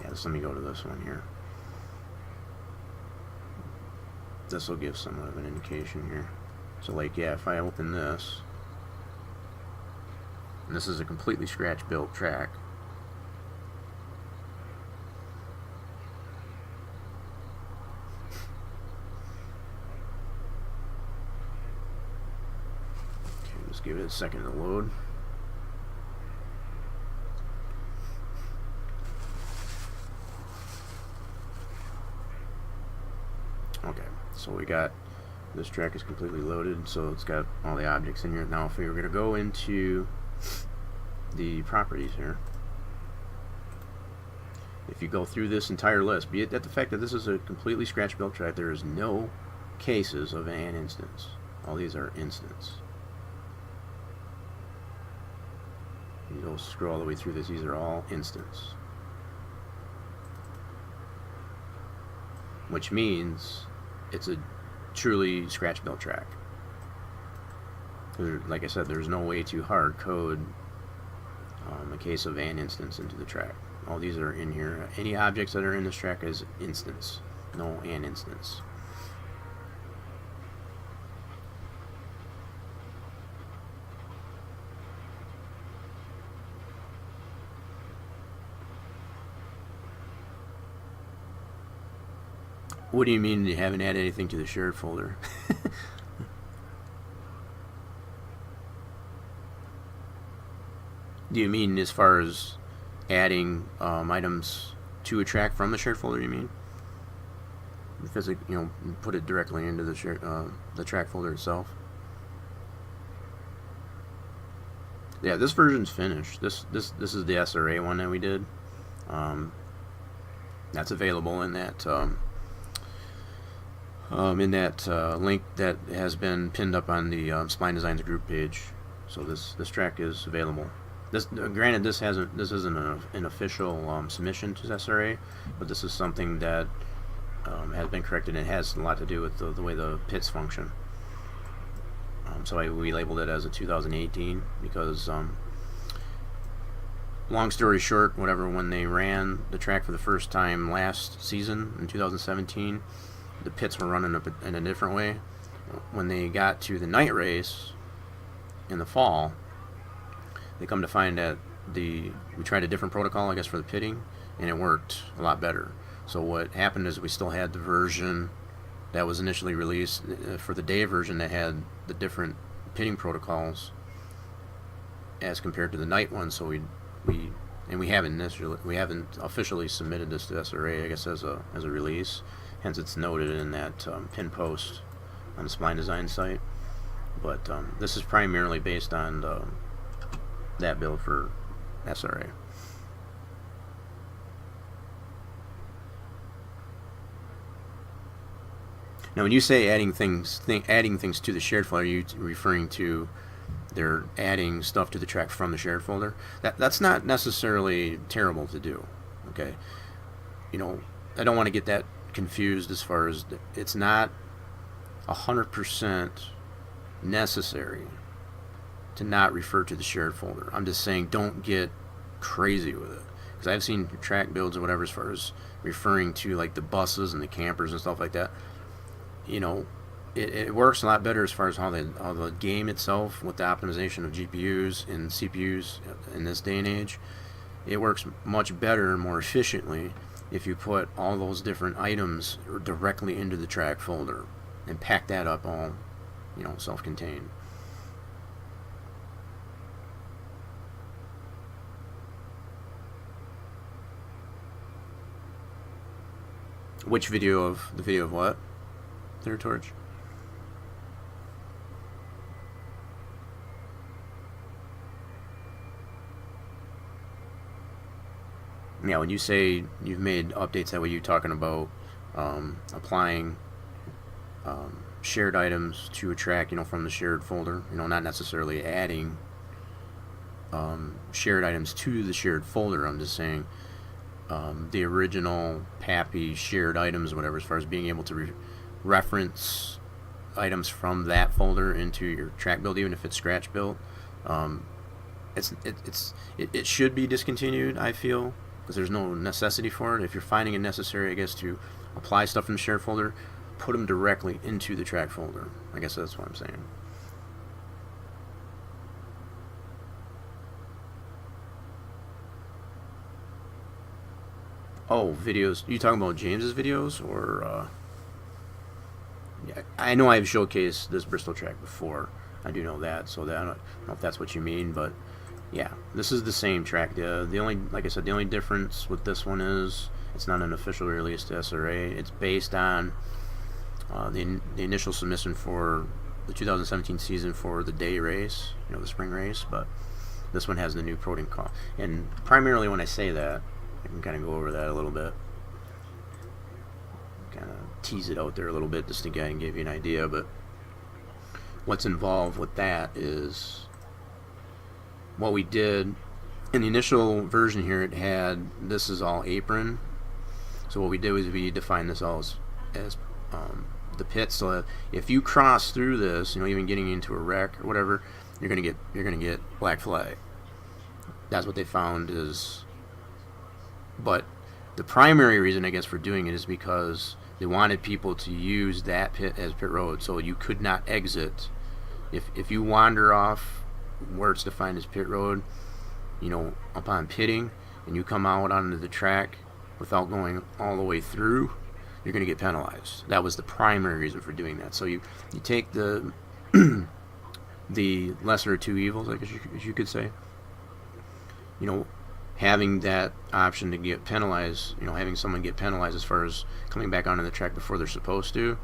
let me go to this one here. This will give somewhat of an indication here. So like, if I open this, and this is a completely scratch built track, give it a second to load. Okay, so we got this track is completely loaded, so it's got all the objects in here. Now if we were going to go into the properties here, if you go through this entire list, be it that the fact that this is a completely scratch built track, there is no cases of an instance. All these are instance. You go scroll all the way through this, these are all instance. Which means it's a truly scratch built track. Like I said, there's no way to hard code a case of an instance into the track. All these are in here. Any objects that are in this track is instance, no an instance. What do you mean you haven't added anything to the shared folder? Do you mean as far as adding items to a track from the shared folder, you mean? Because it, put it directly into the shared, the track folder itself. Yeah, this version's finished. This is the SRA one that we did. That's available in that link that has been pinned up on the Spline Designs group page. So this track is available. This, granted, this isn't an official submission to SRA, but this is something that has been corrected, and it has a lot to do with the way the pits function. So we labeled it as a 2018 because, long story short, when they ran the track for the first time last season in 2017, the pits were running in a different way. When they got to the night race in the fall, they come to find that we tried a different protocol, I guess, for the pitting, and it worked a lot better. So what happened is we still had the version that was initially released for the day version that had the different pitting protocols as compared to the night one. So we haven't officially submitted this to SRA, I guess, as a release. Hence, it's noted in that pin post on the Spline Design site. But this is primarily based on that build for SRA. Now, when you say adding things to the shared folder, are you referring to they're adding stuff to the track from the shared folder? That's not necessarily terrible to do. Okay, I don't want to get that confused as far as it's not 100% necessary to not refer to the shared folder. I'm just saying don't get crazy with it, because I've seen track builds or whatever as far as referring to like the buses and the campers and stuff like that. It works a lot better as far as how the game itself, with the optimization of GPUs and CPUs in this day and age. It works much better and more efficiently if you put all those different items directly into the track folder and pack that up all, self-contained. Which video of what? Third Torch? Yeah, when you say you've made updates, that way you're talking about applying shared items to a track, from the shared folder, not necessarily adding shared items to the shared folder. I'm just saying the original Pappy shared items, whatever, as far as being able to reference items from that folder into your track build, even if it's scratch built. It should be discontinued, I feel, because there's no necessity for it. If you're finding it necessary, I guess, to apply stuff from the shared folder, put them directly into the track folder. I guess that's what I'm saying. Oh, videos. You talking about James's videos, or? Yeah, I know I've showcased this Bristol track before. I do know that. So that I don't know if that's what you mean, but yeah, this is the same track. The only, like I said, the only difference with this one is it's not an official release to SRA. It's based on the initial submission for the 2017 season for the day race, the spring race, but this one has the new protocol. And primarily when I say that, I can kind of go over that a little bit, kind of tease it out there a little bit just to kind of give you an idea. But what's involved with that is what we did in the initial version here. It had, this is all apron. So what we did was we defined this all as the pit. So that if you cross through this, even getting into a wreck or whatever, you're gonna get black flag. That's what they found is. But the primary reason, I guess, for doing it is because they wanted people to use that pit as pit road, so you could not exit. If you wander off where it's defined as pit road, upon pitting, and you come out onto the track without going all the way through, you're going to get penalized. That was the primary reason for doing that. So you take the the lesser of two evils, I guess you could say. Having that option to get penalized, having someone get penalized as far as coming back onto the track before they're supposed to,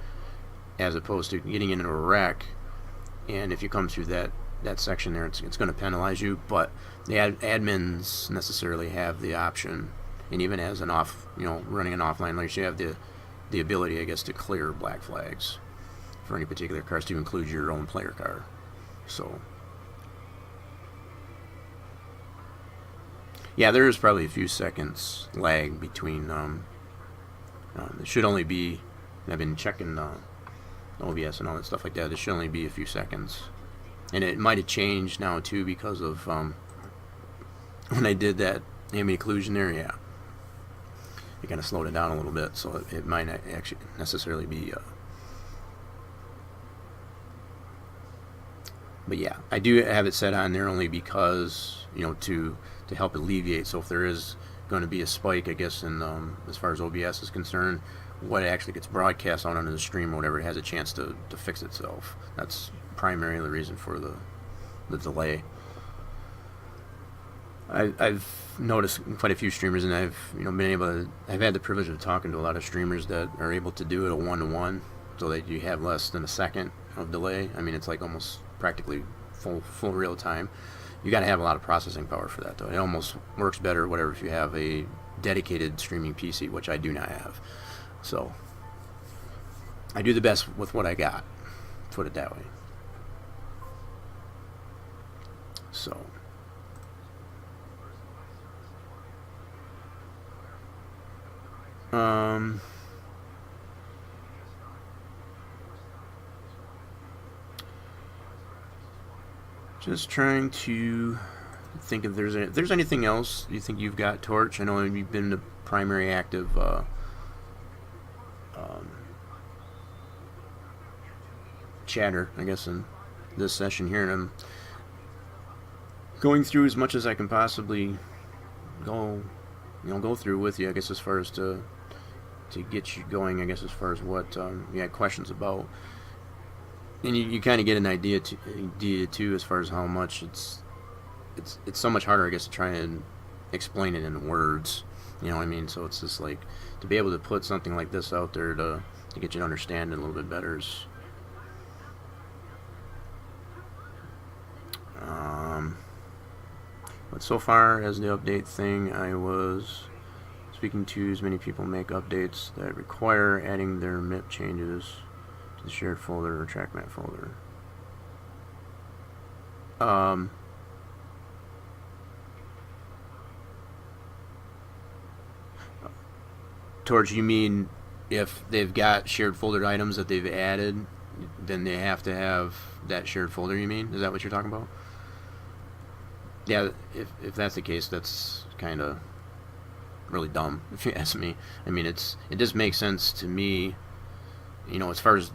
as opposed to getting into a wreck. And if you come through that section there, it's going to penalize you. But the admins necessarily have the option, and even as an running an offline race, you have the ability, I guess, to clear black flags for any particular cars, to include your own player car. So yeah, there is probably a few seconds lag between. It should only be. I've been checking OBS and all that stuff like that. It should only be a few seconds, and it might have changed now too because of when I did that ambient occlusion there. Yeah, it kind of slowed it down a little bit, so it might not actually necessarily be. But yeah, I do have it set on there only because to help alleviate. So if there is going to be a spike, I guess, in as far as OBS is concerned, what actually gets broadcast out onto the stream or whatever, it has a chance to fix itself. That's primarily the reason for the delay. I've noticed quite a few streamers, and I've I've had the privilege of talking to a lot of streamers that are able to do it a 1-to-1, so that you have less than a second of delay. I mean, it's like almost practically full real time. You got to have a lot of processing power for that, though. It almost works better, whatever, if you have a dedicated streaming PC, which I do not have. So I do the best with what I got, put it that way. So just trying to think if there's anything else you think you've got, Torch. I know you've been the primary active chatter, I guess, in this session here, and I'm going through as much as I can possibly go through with you, I guess, as far as to get you going, I guess, as far as what you had questions about. And you kind of get an idea too, as far as how much it's so much harder, I guess, to try and explain it in words. You know what I mean? So it's just like to be able to put something like this out there to get you to understand it a little bit better is. But so far as the update thing, I was speaking to as many people make updates that require adding their MIP changes to the shared folder or track map folder. Towards, you mean if they've got shared folder items that they've added, then they have to have that shared folder, you mean? Is that what you're talking about? Yeah, if that's the case, that's kind of really dumb, if you ask me. I mean, it just makes sense to me, as far as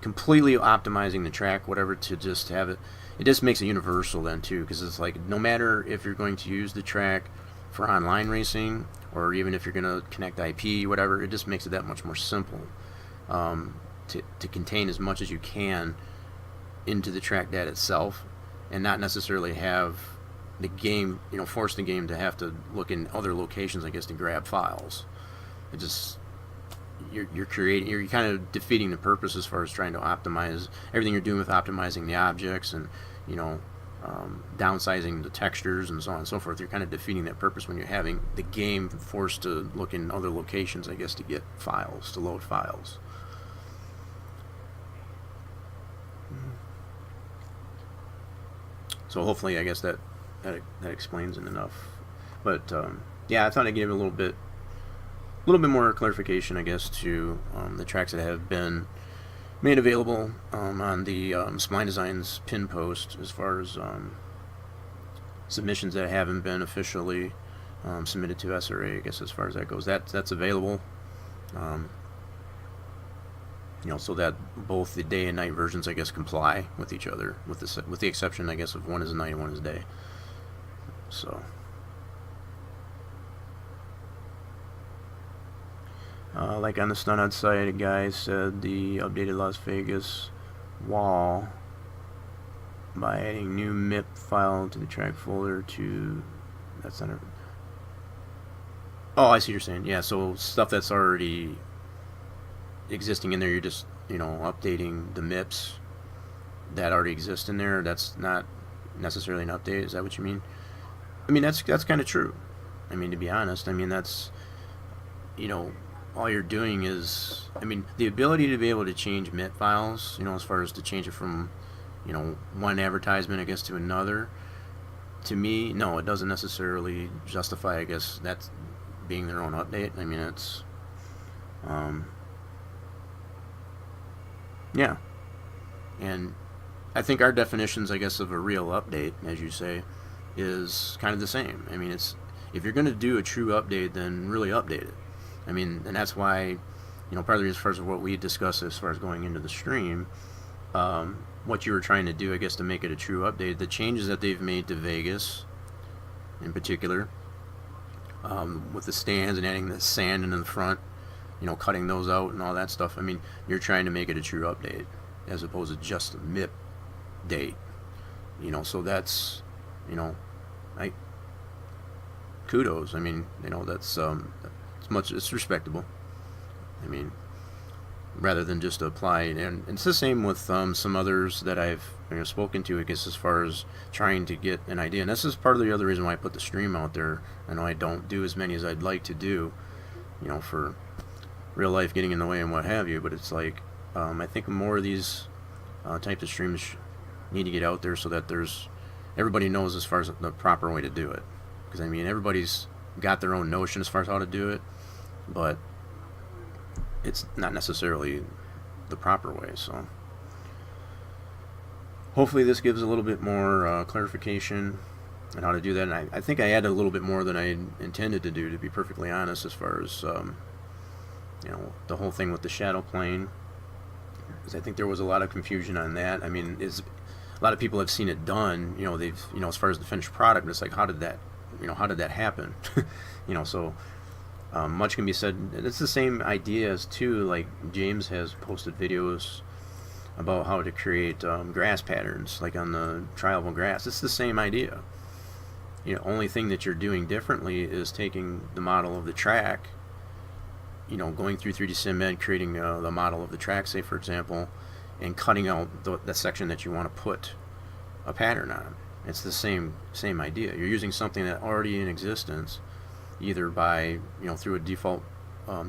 completely optimizing the track, whatever, to just have it. It just makes it universal then too, because it's like no matter if you're going to use the track for online racing or even if you're going to connect IP, whatever, it just makes it that much more simple to contain as much as you can into the track data itself, and not necessarily have the game, force the game to have to look in other locations, I guess, to grab files. It just, you're kind of defeating the purpose as far as trying to optimize everything you're doing with optimizing the objects and downsizing the textures and so on and so forth. You're kind of defeating that purpose when you're having the game forced to look in other locations, I guess, to get files, to load files. So hopefully, I guess that explains it enough. But yeah, I thought I'd give a little bit more clarification, I guess, to the tracks that have been made available on the Spline Designs pin post, as far as submissions that haven't been officially submitted to SRA. I guess as far as that goes, that's available. So that both the day and night versions, I guess, comply with each other, with the exception, I guess, of one is night and one is day. So. Like on the Stunhead site, a guy said the updated Las Vegas wall by adding new MIP file to the track folder to, that's not a, oh, I see what you're saying. Yeah, so stuff that's already existing in there, you're just, updating the MIPs that already exist in there. That's not necessarily an update. Is that what you mean? I mean, that's kind of true. I mean, to be honest, I mean, that's, all you're doing is, I mean, the ability to be able to change MIP files, as far as to change it from, one advertisement, I guess, to another, to me, no, it doesn't necessarily justify, I guess, that's being their own update. I mean, it's, yeah. And I think our definitions, I guess, of a real update, as you say, is kind of the same. I mean, it's, if you're going to do a true update, then really update it. I mean, and that's why, partly as far as what we discussed as far as going into the stream, what you were trying to do, I guess, to make it a true update, the changes that they've made to Vegas, in particular, with the stands and adding the sand in the front, cutting those out and all that stuff. I mean, you're trying to make it a true update, as opposed to just a MIP date. So that's, kudos. I mean, that's, it's respectable. I mean, rather than just apply, and it's the same with some others that I've spoken to, I guess, as far as trying to get an idea. And this is part of the other reason why I put the stream out there. I know I don't do as many as I'd like to do, for real life getting in the way and what have you, but it's like, I think more of these types of streams need to get out there so that everybody knows as far as the proper way to do it. Because, I mean, everybody's got their own notion as far as how to do it, but it's not necessarily the proper way. So hopefully this gives a little bit more clarification on how to do that. And I think I added a little bit more than I intended to do, to be perfectly honest, as far as the whole thing with the shadow plane, because I think there was a lot of confusion on that. I mean, a lot of people have seen it done, they've, as far as the finished product, but it's like, how did that happen? So much can be said. It's the same idea as, too, like James has posted videos about how to create grass patterns, like on the trialable grass. It's the same idea. Only thing that you're doing differently is taking the model of the track, going through 3D SimEd, creating the model of the track, say, for example, and cutting out the section that you want to put a pattern on. It's the same idea. You're using something that already in existence, either by, through a default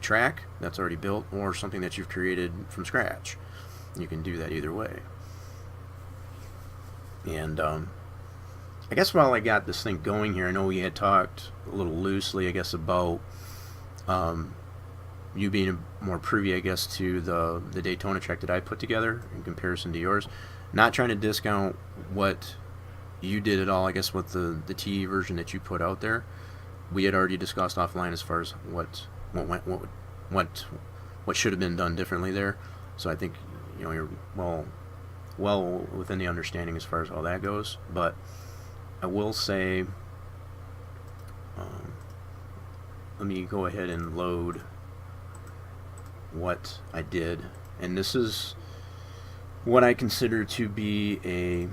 track that's already built, or something that you've created from scratch. You can do that either way. And I guess while I got this thing going here, I know we had talked a little loosely, I guess, about you being more privy, I guess, to the Daytona track that I put together in comparison to yours. Not trying to discount what you did at all, I guess, with the TE version that you put out there. We had already discussed offline as far as what should have been done differently there. So I think you're well within the understanding as far as how that goes. But I will say, let me go ahead and load what I did, and this is what I consider to be a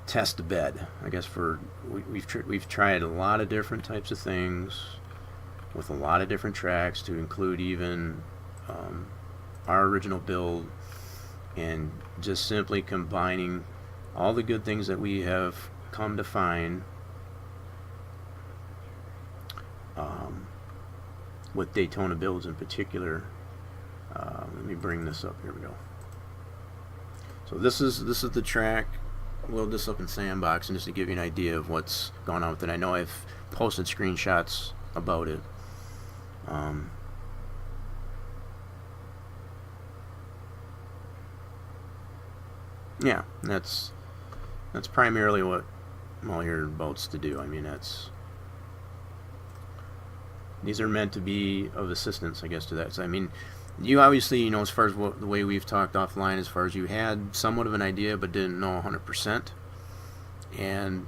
test bed. I guess we've tried a lot of different types of things with a lot of different tracks, to include even our original build, and just simply combining all the good things that we have come to find with Daytona builds in particular. Let me bring this up. Here we go. So this is the track. Load this up in Sandbox, and just to give you an idea of what's going on with it. I know I've posted screenshots about it. Yeah, that's primarily what all your boats to do. I mean, these are meant to be of assistance, I guess, to that. So, I mean, you obviously, you know, as far as the way we've talked offline, as far as you had somewhat of an idea but didn't know 100%. And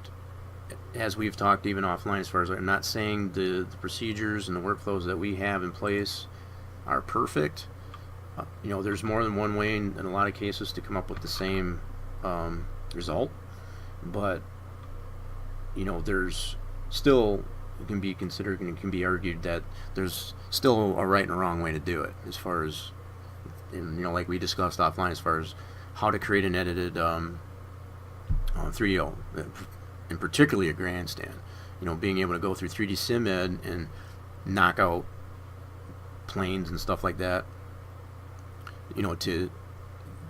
as we've talked even offline, as far as, I'm not saying the procedures and the workflows that we have in place are perfect. You know, there's more than one way in a lot of cases to come up with the same result. But, you know, there's still, it can be considered and it can be argued that there's still a right and a wrong way to do it, as far as, you know, like we discussed offline, as far as how to create an edited 3D, and particularly a grandstand. You know, being able to go through 3D Sim Ed and knock out planes and stuff like that, you know, to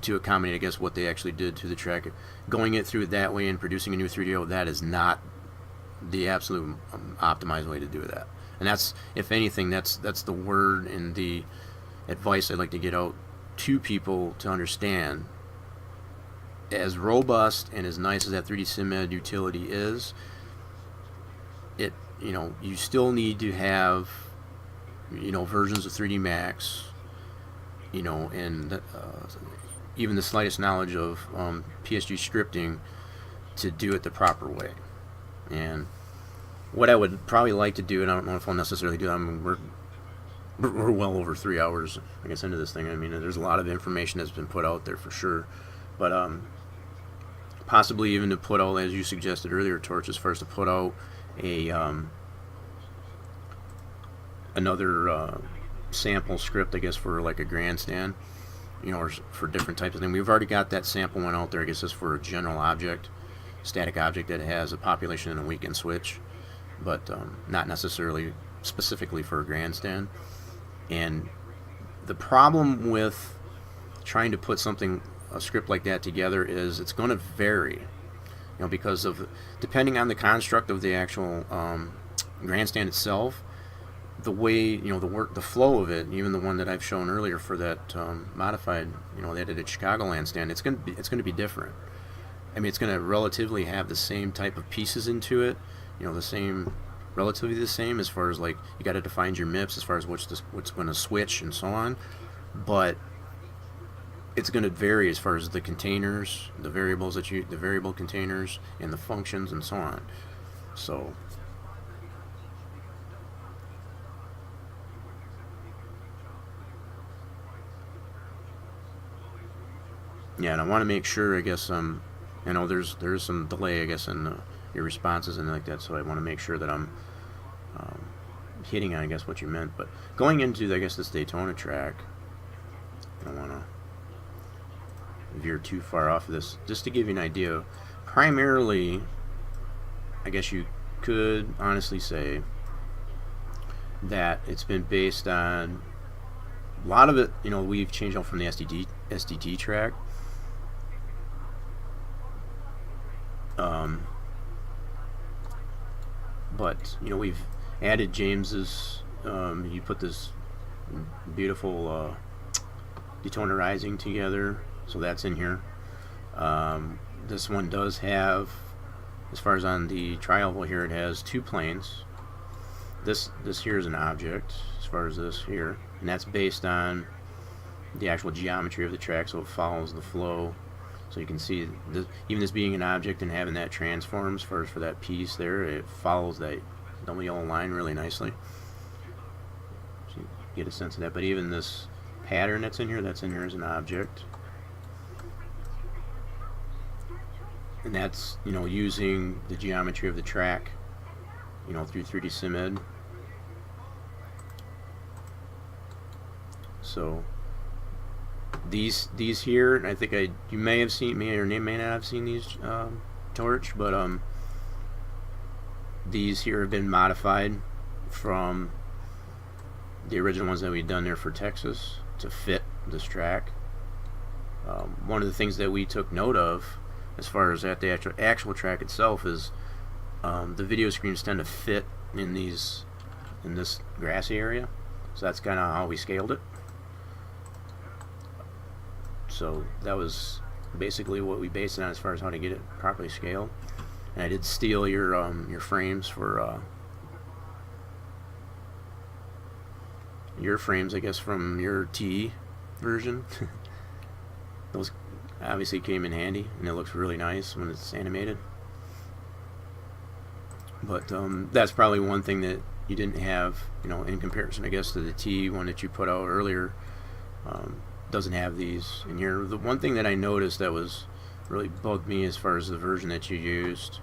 accommodate, I guess, what they actually did to the track. Going it through it that way and producing a new 3DO, that is not the absolute optimized way to do that. And that's, if anything, that's the word and the advice I'd like to get out to people to understand. As robust and as nice as that 3D Sim Ed utility is, it, you know, you still need to have, you know, versions of 3D Max, you know, and even the slightest knowledge of PSG scripting to do it the proper way. And what I would probably like to do, and I don't know if I'll necessarily do that, I mean, we're well over 3 hours, I guess, into this thing. I mean, there's a lot of information that's been put out there for sure, but possibly even to put out, as you suggested earlier, Torch, as far as to put out a another sample script, I guess, for like a grandstand, you know, or for different types of things. We've already got that sample one out there, I guess, just for a general object, static object that has a population and a weekend switch, but not necessarily specifically for a grandstand. And the problem with trying to put a script like that together is it's going to vary, you know, because of, depending on the construct of the actual grandstand itself, the way, you know, the flow of it, even the one that I've shown earlier for that modified, you know, the edited Chicagoland stand, it's going to be different. I mean, it's going to relatively have the same type of pieces into it, you know, relatively the same, as far as, like, you got to define your MIPS as far as what's going to switch and so on, but it's going to vary as far as the containers, the variables the variable containers, and the functions and so on. So, yeah, and I want to make sure, I guess, I know there's some delay, I guess, in your responses and like that, so I want to make sure that I'm hitting on, I guess, what you meant. But going into, I guess, this Daytona track, I don't want to veer too far off of this. Just to give you an idea, primarily, I guess you could honestly say that it's been based on, a lot of it, you know, we've changed out from the SDT track. But, you know, we've added James's, you put this beautiful Daytona Rising together, so that's in here. This one does have, as far as on the tri-oval here, it has 2 planes. This here is an object, as far as this here, and that's based on the actual geometry of the track, so it follows the flow. So you can see, even this being an object and having that transform, as far as for that piece there, it follows that double yellow line really nicely. So you get a sense of that. But even this pattern that's in here as an object. and that's, you know, using the geometry of the track, you know, through 3D SimEd. So these here, and I think you may have seen, may or may not have seen these, Torch, but these here have been modified from the original ones that we'd done there for Texas to fit this track. One of the things that we took note of as far as at the actual track itself is the video screens tend to fit in this grassy area, so that's kind of how we scaled it. So that was basically what we based it on as far as how to get it properly scaled. And I did steal your frames for your frames, I guess, from your TE version. Those obviously came in handy, and it looks really nice when it's animated. But that's probably one thing that you didn't have, you know, in comparison, I guess, to the TE one that you put out earlier. Doesn't have these in here. The one thing that I noticed that was really bugged me as far as the version that you used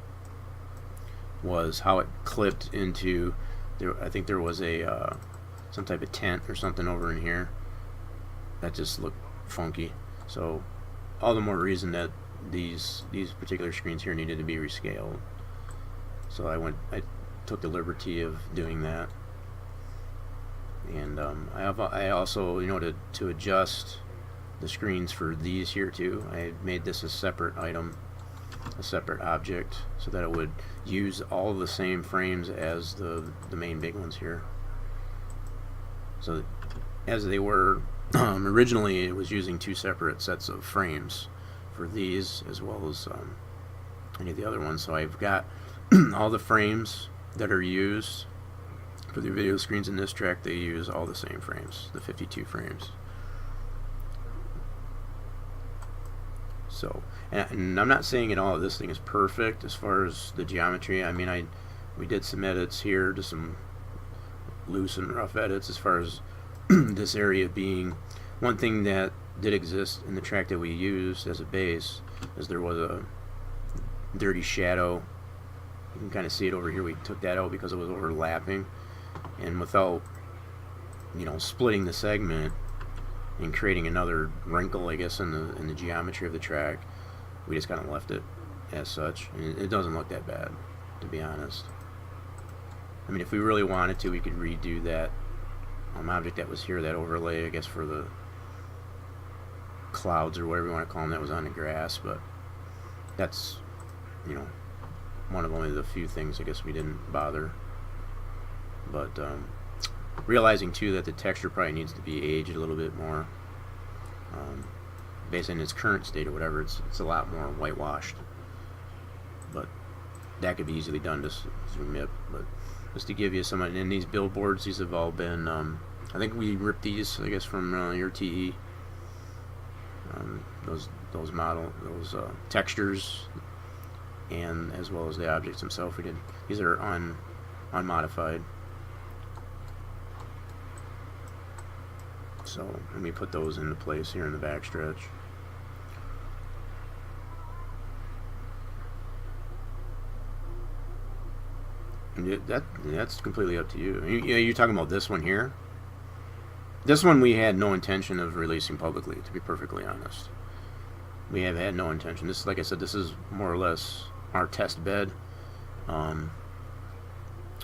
was how it clipped into there. I think there was a some type of tent or something over in here that just looked funky. So all the more reason that these particular screens here needed to be rescaled. So I took the liberty of doing that. And I also, you know, to adjust the screens for these here too, I made this a separate item, a separate object, so that it would use all the same frames as the main big ones here. So as they were originally, it was using two separate sets of frames for these as well as any of the other ones. So I've got all the frames that are used for the video screens in this track. They use all the same frames, the 52 frames. So, and I'm not saying at all this thing is perfect as far as the geometry. I mean, we did some edits here, just some loose and rough edits as far as this area being. One thing that did exist in the track that we used as a base is there was a dirty shadow. You can kind of see it over here. We took that out because it was overlapping, and without, you know, splitting the segment and creating another wrinkle, I guess, in the geometry of the track, we just kind of left it as such, and it doesn't look that bad, to be honest. I mean, if we really wanted to, we could redo that object that was here, that overlay, I guess, for the clouds or whatever you want to call them, that was on the grass. But that's, you know, one of only the few things I guess we didn't bother. But realizing too that the texture probably needs to be aged a little bit more, based on its current state or whatever. It's a lot more whitewashed, but that could be easily done just through MIP. But just to give you some, and these billboards, these have all been I think we ripped these, I guess, from your TE. Those textures, and as well as the objects themselves. We did. These are unmodified. So let me put those into place here in the backstretch. And that's completely up to you. You're talking about this one here. This one we had no intention of releasing publicly, to be perfectly honest. We have had no intention. This, like I said, this is more or less our test bed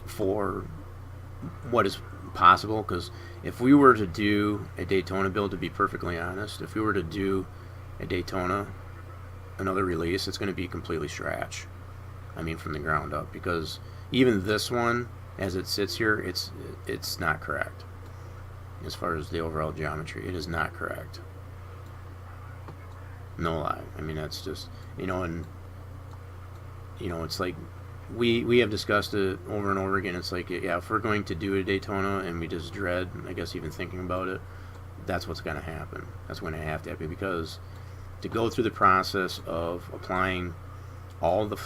for what is possible. Because if we were to do a Daytona build, to be perfectly honest, if we were to do a Daytona, another release, it's going to be completely scratch. I mean, from the ground up, because even this one, as it sits here, it's not correct as far as the overall geometry. It is not correct. No lie. I mean, that's just, and it's like we have discussed it over and over again. It's like, yeah, if we're going to do a Daytona and we just dread, I guess, even thinking about it, that's what's going to happen. That's going to have to happen, because to go through the process of applying all the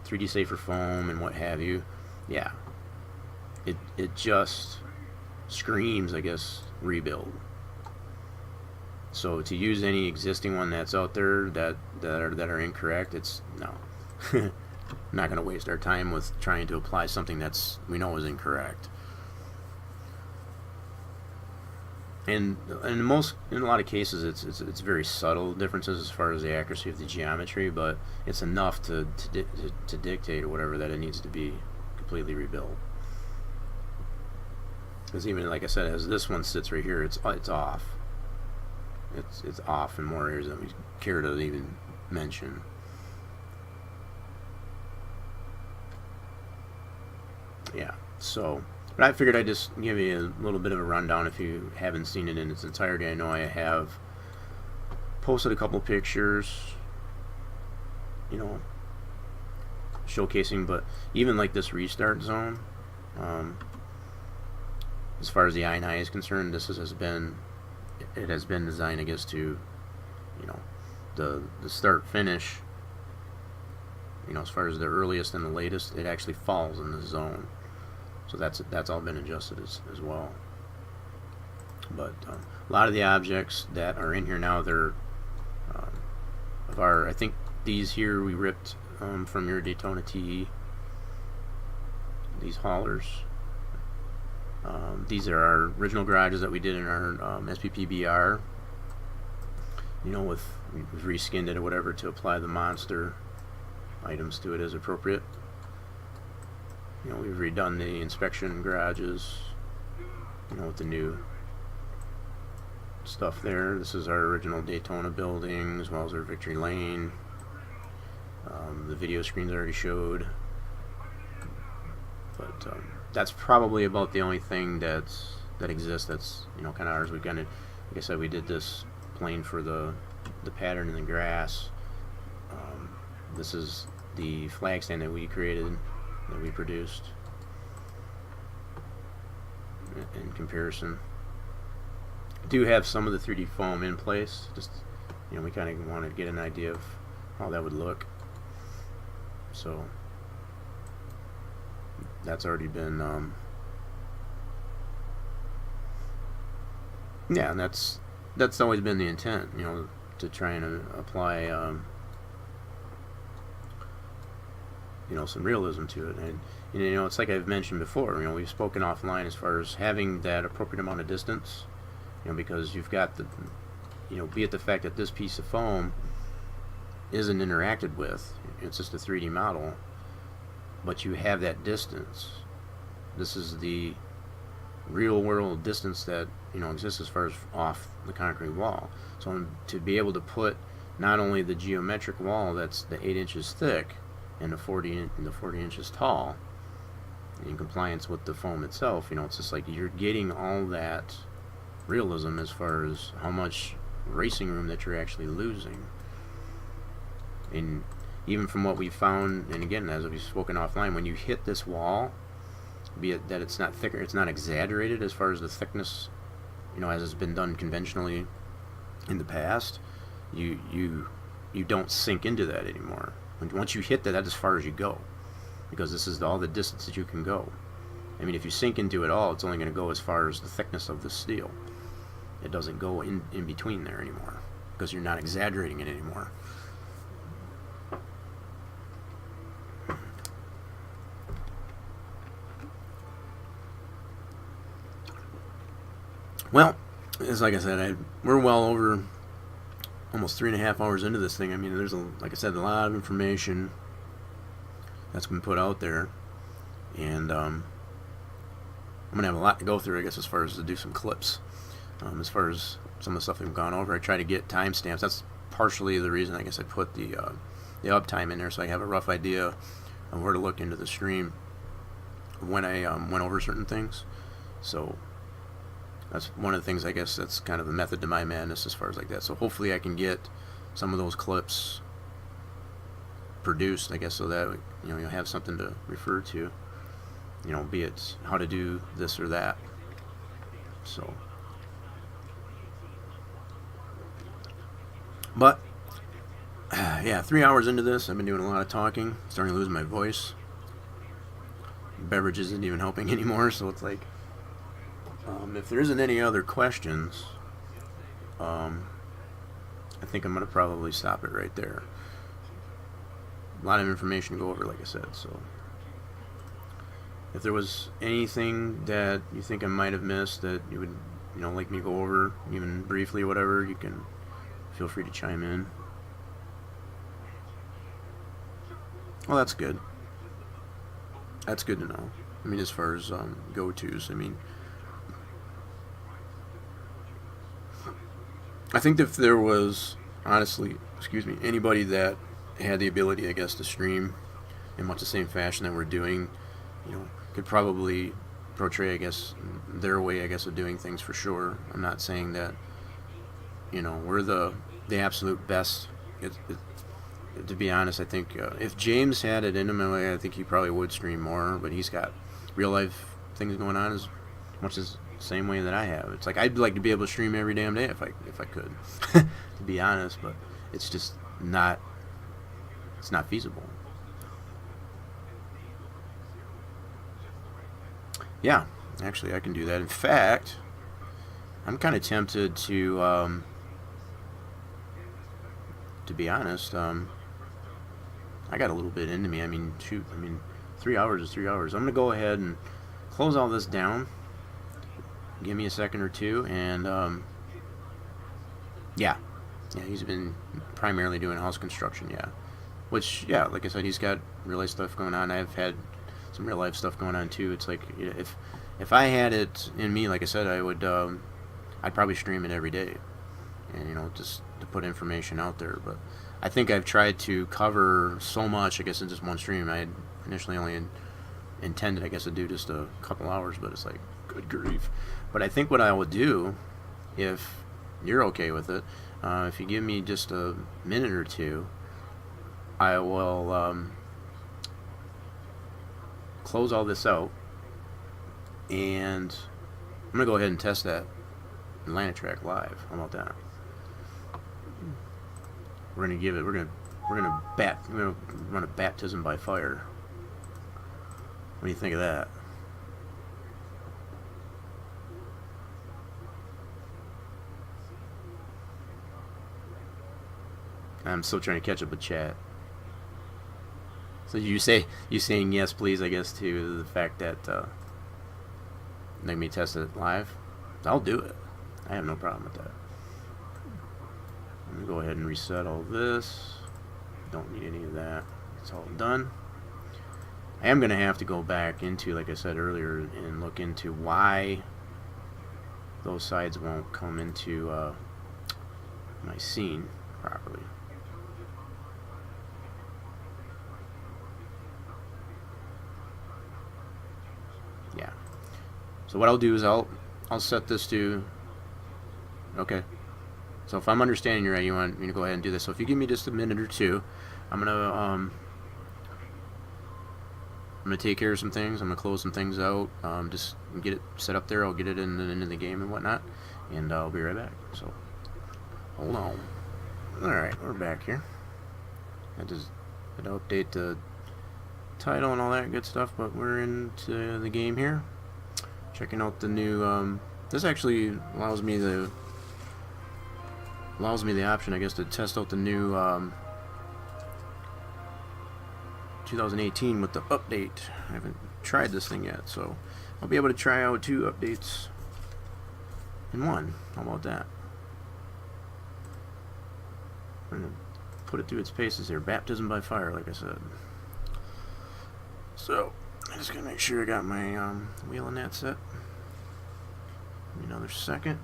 3D safer foam and what have you, yeah, it just screams, I guess, rebuild. So to use any existing one that's out there that are incorrect, it's no. I'm not going to waste our time with trying to apply something that's we know is incorrect. And in a lot of cases, it's very subtle differences as far as the accuracy of the geometry, but it's enough to dictate or whatever that it needs to be completely rebuilt. Because even like I said, as this one sits right here, it's off. It's off in more areas than we care to even mention. Yeah, so, but I figured I'd just give you a little bit of a rundown if you haven't seen it in its entirety. I know I have posted a couple pictures, you know, showcasing, but even like this restart zone, as far as the I&I is concerned, it has been designed, I guess, to, you know, the start finish, you know, as far as the earliest and the latest, it actually falls in the zone. So that's all been adjusted as well. But a lot of the objects that are in here now, they're of our, I think these here we ripped from your Daytona TE, these haulers. These are our original garages that we did in our SPPBR. You know, we've reskinned it or whatever to apply the monster items to it as appropriate. You know, we've redone the inspection garages, you know, with the new stuff there. This is our original Daytona building, as well as our Victory Lane. The video screens I already showed. But that's probably about the only thing that exists that's, you know, kind of ours. We kind of, like I said, we did this plane for the pattern in the grass. This is the flag stand that we created, that we produced in comparison. I do have some of the 3D foam in place, just, you know, we kind of wanted to get an idea of how that would look. So that's already been yeah, and that's always been the intent, you know, to try and apply you know, some realism to it. And you know, it's like I've mentioned before, you know, we've spoken offline as far as having that appropriate amount of distance, you know, because you've got the, you know, be it the fact that this piece of foam isn't interacted with, it's just a 3D model, but you have that distance. This is the real world distance that, you know, exists as far as off the concrete wall. So to be able to put not only the geometric wall that's the 8 inches thick and the 40 inches tall in compliance with the foam itself, you know, it's just like you're getting all that realism as far as how much racing room that you're actually losing. And even from what we found, and again, as we've spoken offline, when you hit this wall, be it that it's not thicker, it's not exaggerated as far as the thickness, you know, as it's been done conventionally in the past, you don't sink into that anymore. Once you hit that, that's as far as you go, because this is all the distance that you can go. I mean, if you sink into it all, it's only going to go as far as the thickness of the steel. It doesn't go in between there anymore, because you're not exaggerating it anymore. Well, it's like I said, we're well over almost 3.5 hours into this thing. I mean, there's, like I said, a lot of information that's been put out there, and I'm gonna have a lot to go through, I guess, as far as to do some clips. As far as some of the stuff we've gone over, I try to get timestamps. That's partially the reason, I guess, I put the uptime in there, so I have a rough idea of where to look into the stream when I went over certain things. So that's one of the things, I guess, that's kind of the method to my madness as far as like that. So hopefully I can get some of those clips produced, I guess, so that, you know, you'll have something to refer to, you know, be it how to do this or that. So, but yeah, 3 hours into this, I've been doing a lot of talking, starting to lose my voice. Beverage isn't even helping anymore, so it's like, if there isn't any other questions, I think I'm going to probably stop it right there. A lot of information to go over, like I said, so if there was anything that you think I might have missed that you would, like me to go over, even briefly or whatever, you can feel free to chime in. Well, that's good. That's good to know. I mean, as far as go-tos, I mean, I think if there was, honestly, anybody that had the ability, I guess, to stream in much the same fashion that we're doing, could probably portray, I guess, their way, I guess, of doing things for sure. I'm not saying that, we're the absolute best. To be honest, I think if James had it in him, I think he probably would stream more, but he's got real life things going on as much as the same way that I have. It's like I'd like to be able to stream every damn day if I could, to be honest, but it's just not feasible. Yeah, actually I can do that. In fact, I'm kind of tempted to be honest, I got a little bit into me. I mean, 3 hours is 3 hours. I'm going to go ahead and close all this down. Give me a second or two, and yeah, he's been primarily doing house construction, yeah. Which, yeah, like I said, he's got real life stuff going on. I've had some real life stuff going on too. It's like if I had it in me, like I said, I would I'd probably stream it every day, and just to put information out there. But I think I've tried to cover so much, I guess, in just one stream. I had initially only intended, I guess, to do just a couple hours, but it's like, good grief. But I think what I will do, if you're okay with it, if you give me just a minute or two, I will close all this out, and I'm going to go ahead and test that Atlanta track live. How about that? We're going to give it, we're going to run a baptism by fire. What do you think of that? I'm still trying to catch up with chat. So you saying yes, please, I guess, to the fact that let me test it live? I'll do it. I have no problem with that. I'm going to go ahead and reset all this. Don't need any of that. It's all done. I am going to have to go back into, like I said earlier, and look into why those sides won't come into my scene properly. Yeah. So what I'll do is I'll set this to, okay. So if I'm understanding you right, you want me to go ahead and do this. So if you give me just a minute or two, I'm gonna take care of some things. I'm gonna close some things out. Just get it set up there. I'll get it into the game and whatnot, and I'll be right back. So hold on. All right, we're back here. I just had to update the title and all that good stuff, but we're into the game here. Checking out the new. This actually allows me the option, I guess, to test out the new 2018 with the update. I haven't tried this thing yet, so I'll be able to try out 2 updates in one. How about that? I'm gonna put it through its paces here. Baptism by fire, like I said. So I just gotta make sure I got my wheel and that set. Give me another second.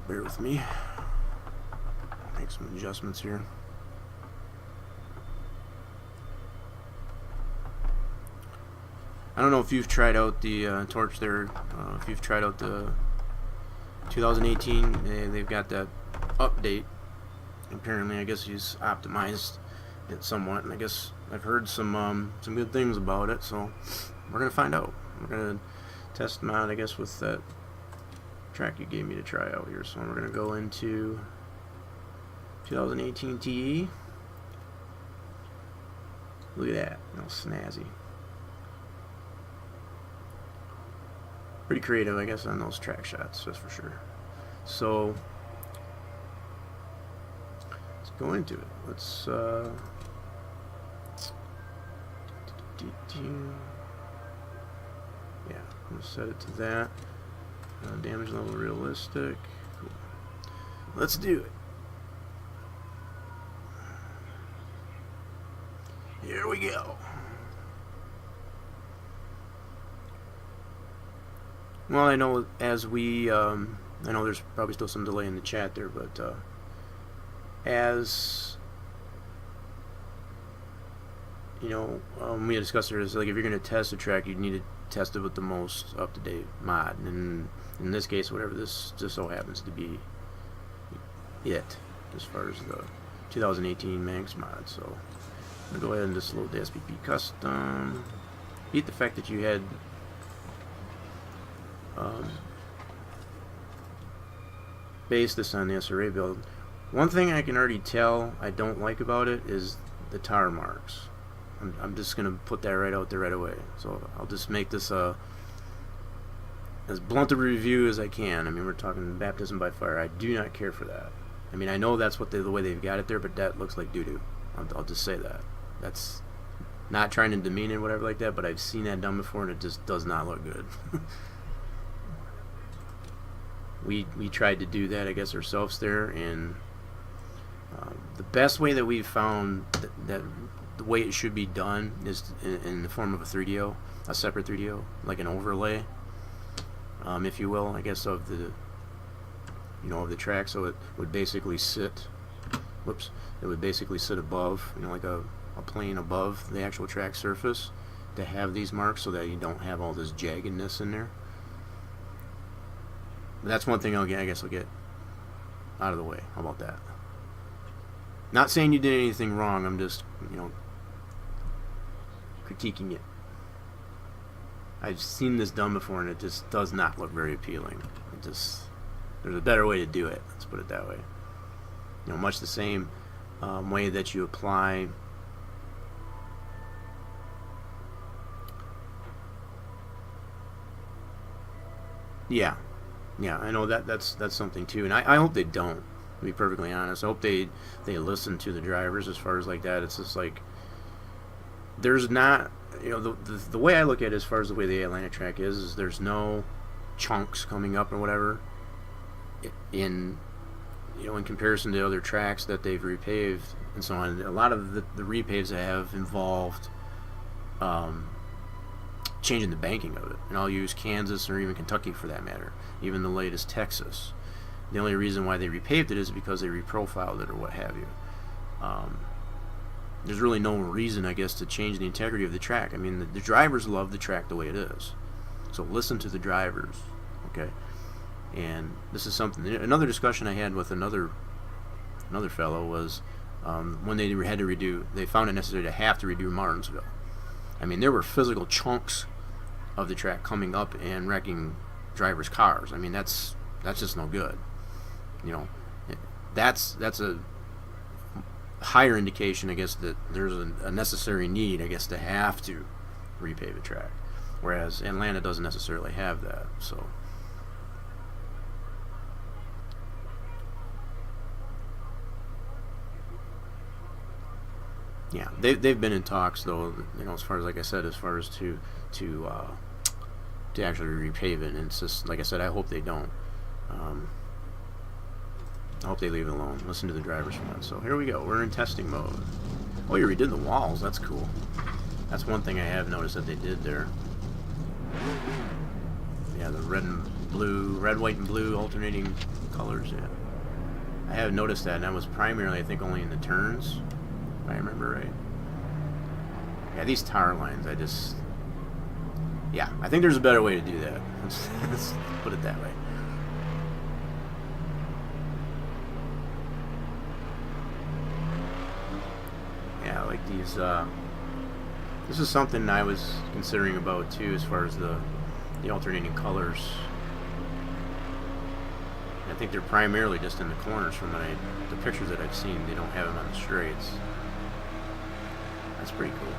Bear with me. Make some adjustments here. I don't know if you've tried out the torch there. If you've tried out the 2018, they've got that update. Apparently, I guess he's optimized it somewhat, and I guess I've heard some good things about it. So we're gonna find out. We're gonna test them out, I guess, with that track you gave me to try out here. So we're gonna go into 2018 TE. Look at that, all snazzy. Pretty creative, I guess, on those track shots, that's for sure. So let's go into it. Let's yeah, I'm gonna set it to that. Damage level realistic. Cool. Let's do it. Here we go. Well, I know as we, I know there's probably still some delay in the chat there, but as you know, we had discussed it, is like if you're going to test a track, you need to test it with the most up-to-date mod, and in this case, whatever this just so happens to be it as far as the 2018 Manx mod. So I'm going to go ahead and just load the SPP custom. Beat the fact that you had based this on the SRA build. One thing I can already tell I don't like about it is the tar marks. I'm just going to put that right out there right away. So I'll just make this as blunt a review as I can. I mean, we're talking baptism by fire. I do not care for that. I mean, I know that's what the way they've got it there, but that looks like doo-doo. I'll just say that. That's not trying to demean it or whatever like that, but I've seen that done before and it just does not look good. We tried to do that, I guess, ourselves there, and the best way that we've found that the way it should be done is in the form of a 3DO, a separate 3DO, like an overlay, if you will, I guess, of the of the track. So it would basically sit, it would basically sit above, like a plane above the actual track surface to have these marks, so that you don't have all this jaggedness in there. But that's one thing I guess I'll get out of the way. How about that? Not saying you did anything wrong. I'm just, critiquing it. I've seen this done before, and it just does not look very appealing. There's a better way to do it. Let's put it that way. Much the same way that you apply Yeah, I know that's something too, and I hope they don't. To be perfectly honest, I hope they listen to the drivers as far as like that. It's just like there's not, the way I look at it as far as the way the Atlanta track is there's no chunks coming up or whatever in comparison to other tracks that they've repaved and so on. A lot of the repaves have involved changing the banking of it, and I'll use Kansas or even Kentucky for that matter, even the latest Texas. The only reason why they repaved it is because they reprofiled it or what have you. There's really no reason, I guess, to change the integrity of the track. I mean, the drivers love the track the way it is, so listen to the drivers, okay? And this is something, another discussion I had with another fellow was when they had to redo, they found it necessary to have to redo Martinsville. I mean, there were physical chunks of the track coming up and wrecking drivers' cars. I mean, that's just no good. That's a higher indication, I guess, that there's a necessary need, I guess, to have to repave a track, whereas Atlanta doesn't necessarily have that. So yeah, they've been in talks though, as far as, like I said, as far as to actually repave it, and it's just like I said, I hope they don't. I hope they leave it alone. Listen to the drivers for that. So here we go. We're in testing mode. Oh, you redid the walls. That's cool. That's one thing I have noticed that they did there. Yeah, the red, white, and blue alternating colors. Yeah, I have noticed that, and that was primarily, I think, only in the turns, if I remember right. Yeah, these tar lines, I think there's a better way to do that. Let's put it that way. Yeah, like these, this is something I was considering about too, as far as the alternating colors. I think they're primarily just in the corners from the pictures that I've seen. They don't have them on the straights. That's pretty cool.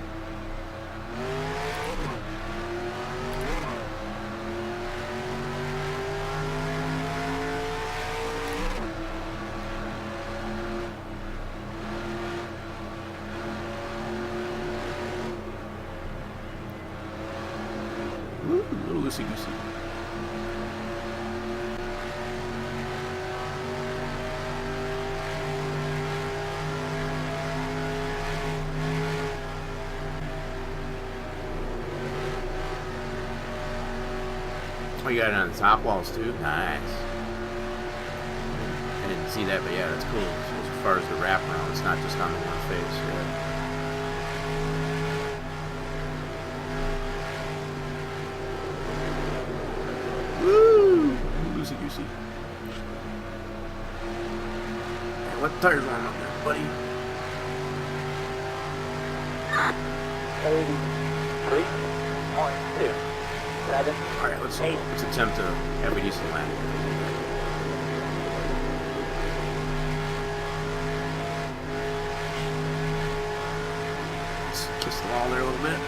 Ooh, a little loosey-goosey. Oh, you got it on the top walls too? Nice. I didn't see that, but yeah, that's cool. So as far as the wraparound, it's not just on the one face. Yeah. Woo! Loosey goosey. Hey, what tires on up there, buddy? 83.2. Alright, let's attempt to have a decent lap. Let's kiss the wall there a little bit.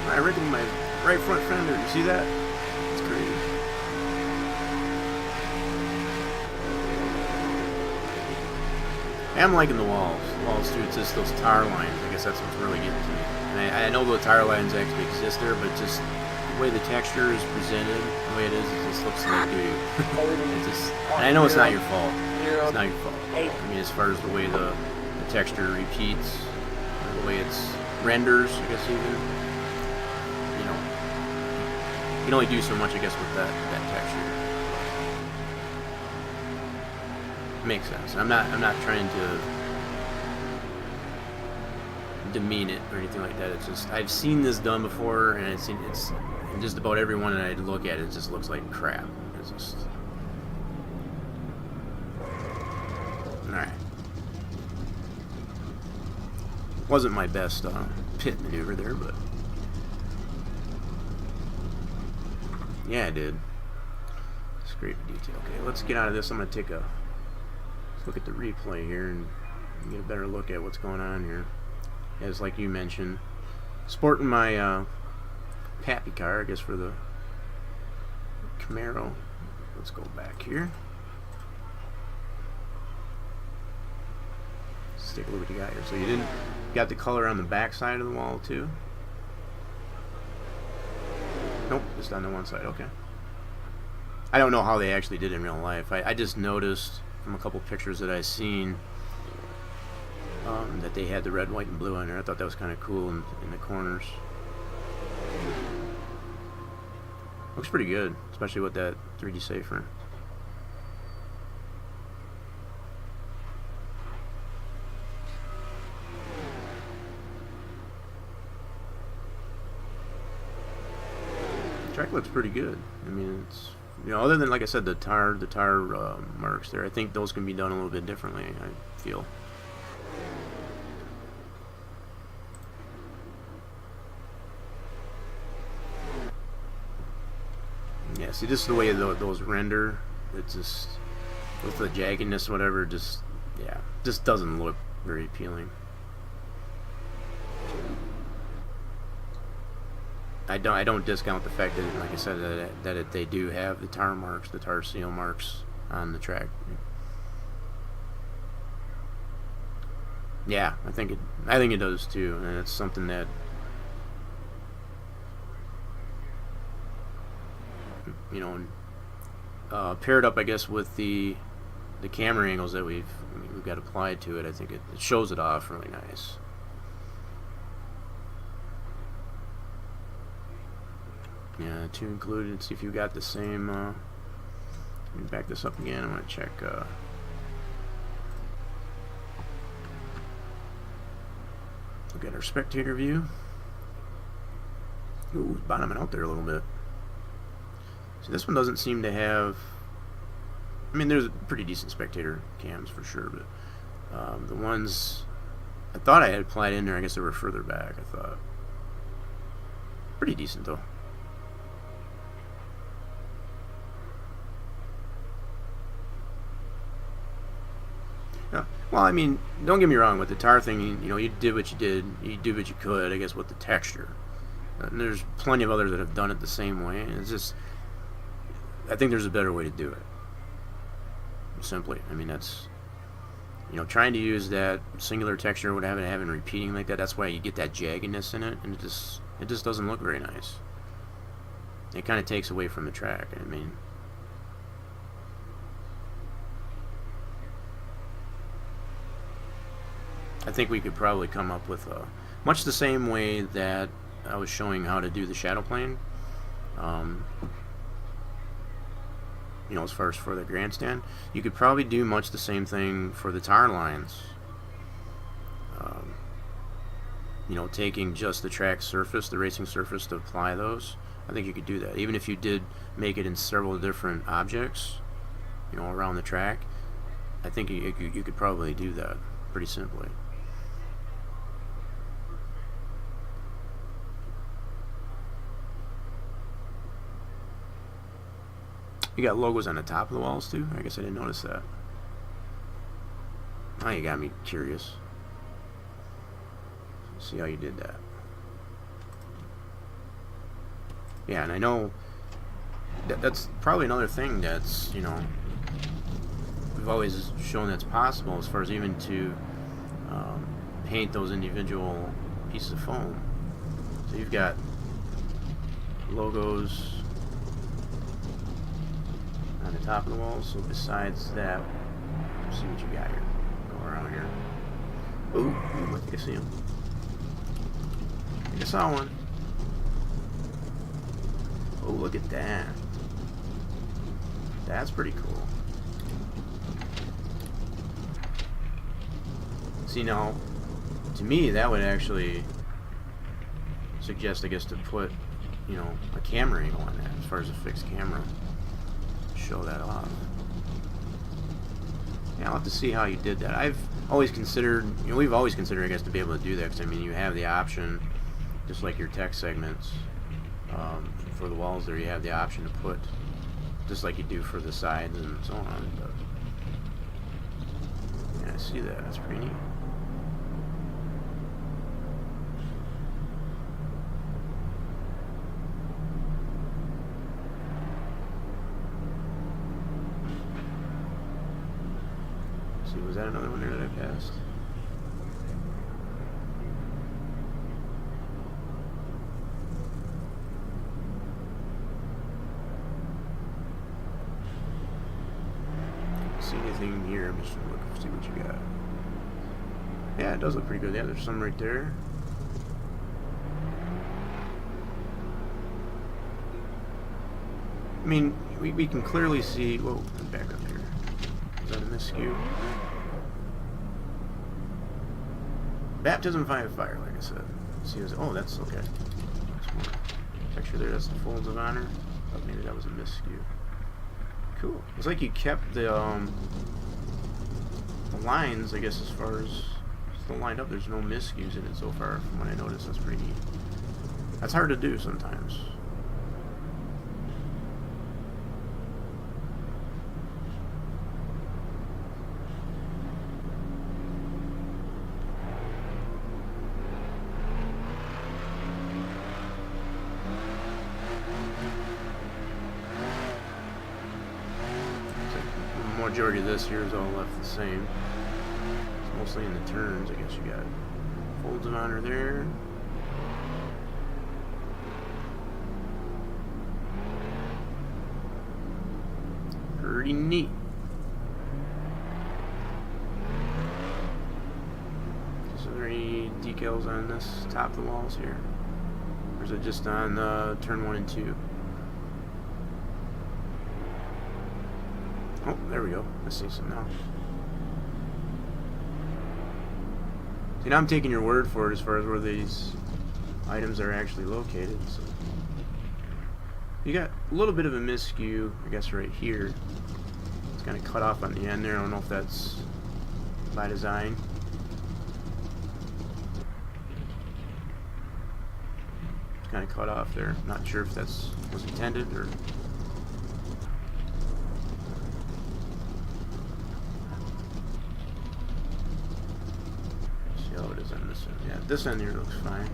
I rigged my right front fender. You see that? It's crazy. I'm liking the walls. The walls too. It's just those tire lines. I guess that's what's really getting to me. And I know the tire lines actually exist there, but just the way the texture is presented, the way it is, it just looks like it just. And I know it's not your fault. It's not your fault. I mean, as far as the way the texture repeats, the way it's renders, I guess even. You can only do so much, I guess, with that texture. Makes sense. I'm not trying to demean it or anything like that. It's just I've seen this done before, and it's just about everyone that I look at, it just looks like crap. It's just all right. Wasn't my best pit maneuver there, but. Yeah, I did. Scrape detail. Okay, let's get out of this. I'm going to let's look at the replay here and get a better look at what's going on here. As like you mentioned, sporting my Pappy car, I guess, for the Camaro. Let's go back here. Let's take a look at what you got here. So you got the color on the back side of the wall too? Nope, just on the one side. Okay. I don't know how they actually did it in real life. I just noticed from a couple pictures that I've seen that they had the red, white, and blue on there. I thought that was kind of cool in the corners. Looks pretty good, especially with that 3D safer. Track looks pretty good. I mean, it's other than like I said, the tire marks there. I think those can be done a little bit differently. I feel. Yeah, see, just the way those render, it's just with the jaggedness, whatever. Just doesn't look very appealing. I don't discount the fact that, like I said, that they do have the tire marks, the tire seal marks on the track. Yeah, I think it does too, and it's something that paired up, I guess, with the camera angles that we've got applied to it. I think it shows it off really nice. Yeah, two included. See if you got the same. Let me back this up again. I'm gonna check. got our spectator view. Ooh, bottoming out there a little bit. See, this one doesn't seem to have... I mean, there's pretty decent spectator cams for sure, but the ones I thought I had applied in there, I guess they were further back, I thought. Pretty decent, though. Yeah. Well, I mean, don't get me wrong, with the tar thing, you know, you did what you did, you did what you could, I guess, with the texture. And there's plenty of others that have done it the same way. It's just, I think there's a better way to do it. Simply, I mean, that's, you know, trying to use that singular texture, what having repeating like that. That's why you get that jaggedness in it, and it just doesn't look very nice. It kind of takes away from the track. I mean, I think we could probably come up with much the same way that I was showing how to do the shadow plane. You know, as far as for the grandstand, you could probably do much the same thing for the tar lines. You know, taking just the track surface, the racing surface, to apply those. I think you could do that. Even if you did make it in several different objects, you know, around the track, I think you could probably do that pretty simply. You got logos on the top of the walls too? I guess I didn't notice that. Now you got me curious. Let's see how you did that. Yeah, and I know that's probably another thing that's, you know, we've always shown that's possible, as far as even to paint those individual pieces of foam. So you've got logos on the top of the wall. So besides that, let's see what you got here. Go around here. Ooh, I think I see him. I think I saw one. Oh, look at that. That's pretty cool. See, now, to me, that would actually suggest, I guess, to put, you know, a camera angle on that, as far as a fixed camera. Show that off. Yeah, I'll have to see how you did that. I've always considered, you know, we've always considered, I guess, to be able to do that, because, I mean, you have the option, just like your text segments, for the walls there, you have the option to put, just like you do for the sides and so on. But, yeah, I see that. That's pretty neat. See, was that another one there that I passed? See anything here? I'm just looking to see what you got. Yeah, it does look pretty good. Yeah, there's some right there. I mean, we can clearly see. Whoa, back up here. Is that a miscue? Baptism by fire, like I said. See, oh, that's okay. That's more texture there. That's the folds of honor. Thought maybe that was a miscue. Cool. It's like you kept the lines, I guess, as far as still lined up. There's no miscues in it so far, from what I noticed. That's pretty neat. That's hard to do sometimes. Majority of this here is all left the same. It's mostly in the turns, I guess. You got folds of honor there. Pretty neat. Is there any decals on this top of the walls here? Or is it just on turn 1 and 2? Oh, there we go. I see some now. See, now I'm taking your word for it as far as where these items are actually located. So you got a little bit of a miscue, I guess, right here. It's kind of cut off on the end there. I don't know if that's by design. It's kind of cut off there. Not sure if that's was intended or. See how it is on this end. Yeah, this end here looks fine.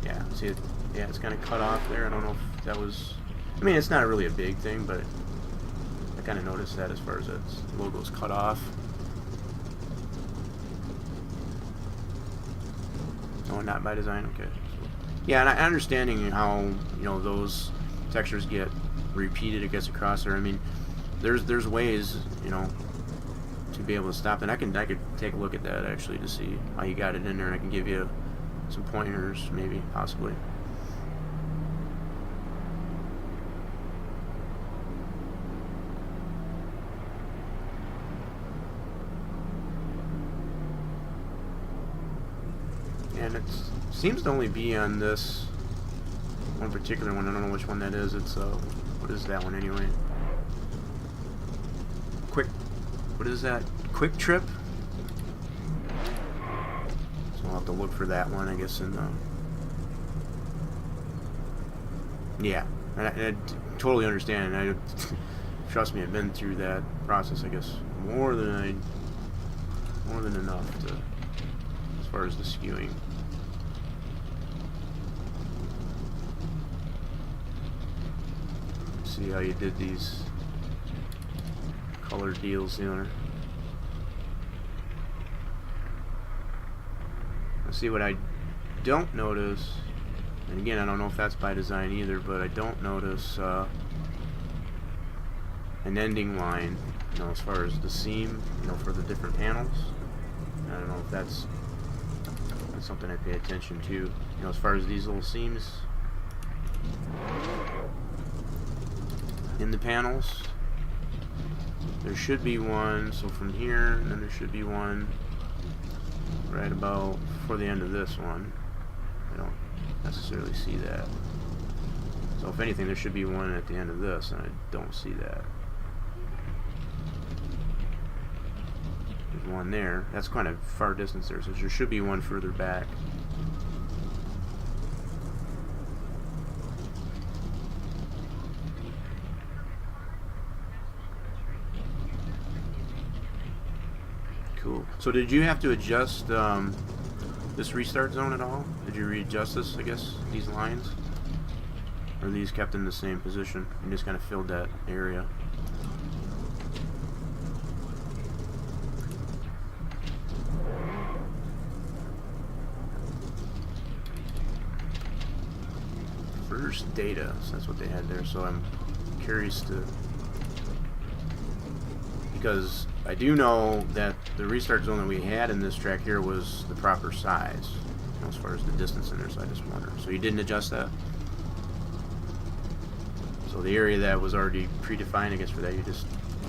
Yeah, see it. Yeah, it's kind of cut off there. I don't know if that was. I mean, it's not really a big thing, but I kind of noticed that as far as its logo's cut off. Oh, not by design. Okay. So, yeah, and understanding how those textures get repeated, it gets across there. I mean, there's ways to be able to stop it. I could take a look at that actually to see how you got it in there, and I can give you some pointers, maybe, possibly. And it seems to only be on this one particular one. I don't know which one that is. It's what is that one anyway? What is that? Quick Trip. So I'll have to look for that one, I guess. In yeah, I totally understand. I trust me, I've been through that process. I guess more than enough to, as far as the skewing. See how you did these color deals there. Let's see what I don't notice, and again, I don't know if that's by design either, but I don't notice an ending line, as far as the seam, for the different panels. I don't know if that's something I pay attention to, as far as these little seams in the panels. There should be one, so from here, and then there should be one right about before the end of this one. I don't necessarily see that. So if anything, there should be one at the end of this, and I don't see that. There's one there. That's kind of far distance there, so there should be one further back. Cool. So did you have to adjust this restart zone at all? Did you readjust this, I guess, these lines? Or are these kept in the same position? You just kind of filled that area. First data, so that's what they had there. So I'm curious to, because I do know that the restart zone that we had in this track here was the proper size, as far as the distance in there, so I just wondered. So you didn't adjust that? So the area that was already predefined, I guess, for that, you just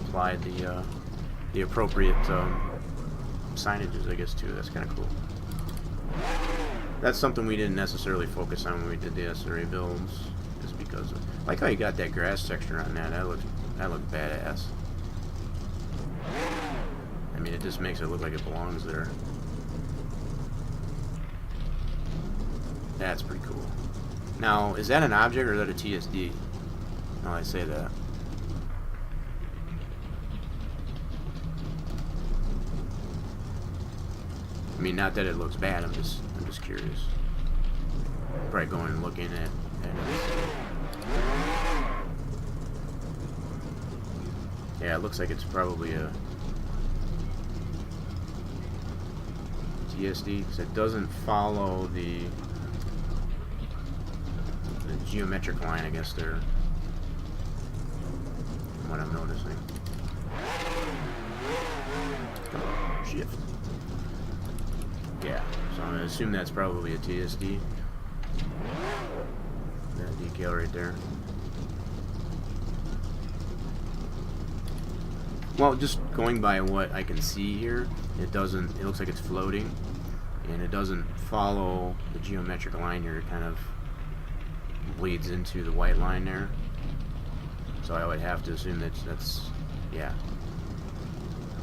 applied the appropriate signages, I guess, to it. That's kind of cool. That's something we didn't necessarily focus on when we did the SRA builds, just because of, like how you got that grass texture on that. That looked badass. I mean, it just makes it look like it belongs there. That's pretty cool. Now, is that an object or is that a TSD? No, I say that. I mean, not that it looks bad. I'm just curious. Probably going and looking at it. Yeah, it looks like it's probably a TSD, because it doesn't follow the geometric line, I guess, there, from what I'm noticing. Come on, shift. Yeah, so I'm going to assume that's probably a TSD. That decal right there. Well, just going by what I can see here, it doesn't. It looks like it's floating, and it doesn't follow the geometric line here. It kind of bleeds into the white line there. So I would have to assume that's yeah.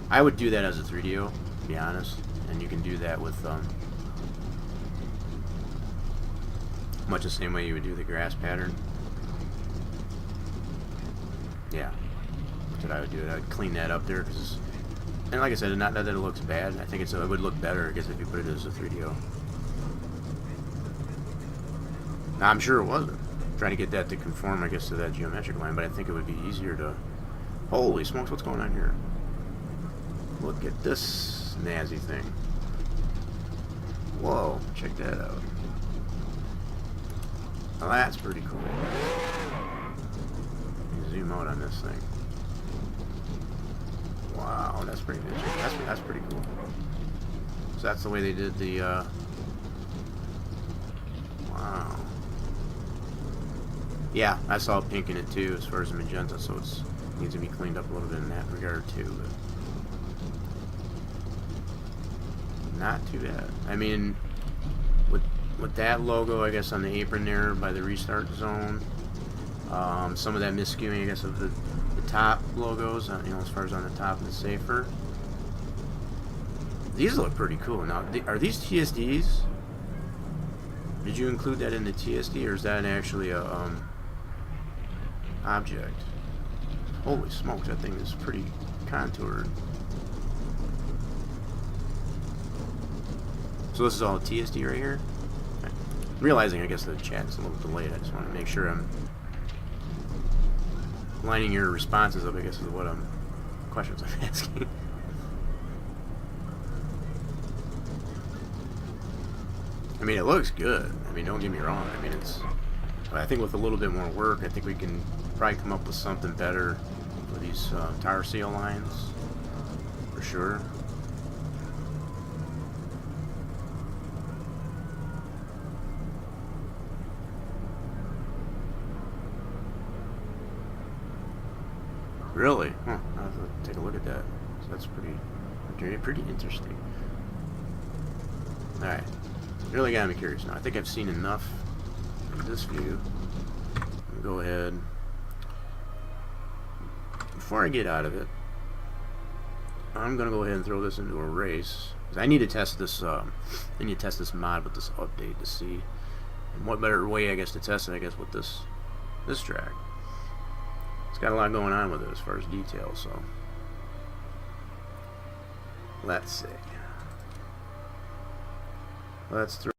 I would do that as a 3DO, to be honest, and you can do that with much the same way you would do the grass pattern. Yeah, that's what I would do. I would clean that up there, and like I said, not that it looks bad. I think it would look better, I guess, if you put it as a 3DO. Now, I'm sure it wasn't. Trying to get that to conform, I guess, to that geometric line, but I think it would be easier to... Holy smokes, what's going on here? Look at this snazzy thing. Whoa, check that out. Well, that's pretty cool. Zoom out on this thing. Wow, that's pretty interesting. That's pretty cool. So that's the way they did the... Wow. Yeah, I saw pink in it too, as far as the magenta, so it needs to be cleaned up a little bit in that regard too. But not too bad. I mean, with that logo, I guess, on the apron there by the restart zone, some of that miscuing, I guess, of the top logos, you know, as far as on the top of the safer. These look pretty cool. Now, are these TSDs? Did you include that in the TSD, or is that actually a object? Holy smokes, that thing is pretty contoured. So this is all TSD right here? I'm realizing, I guess, the chat's a little delayed. I just want to make sure I'm lining your responses up, I guess, is what questions I'm asking. I mean, it looks good. I mean, don't get me wrong. I mean, but I think with a little bit more work, I think we can probably come up with something better for these tire seal lines, for sure. Really? Huh. I'll have to take a look at that. So that's pretty interesting. Alright. Really got me curious now. I think I've seen enough in this view. I'll go ahead. Before I get out of it, I'm gonna go ahead and throw this into a race. I need to test this. I need to test this mod with this update to see. And what better way, I guess, to test it? I guess with this track. It's got a lot going on with it as far as details. So let's see. Let's throw.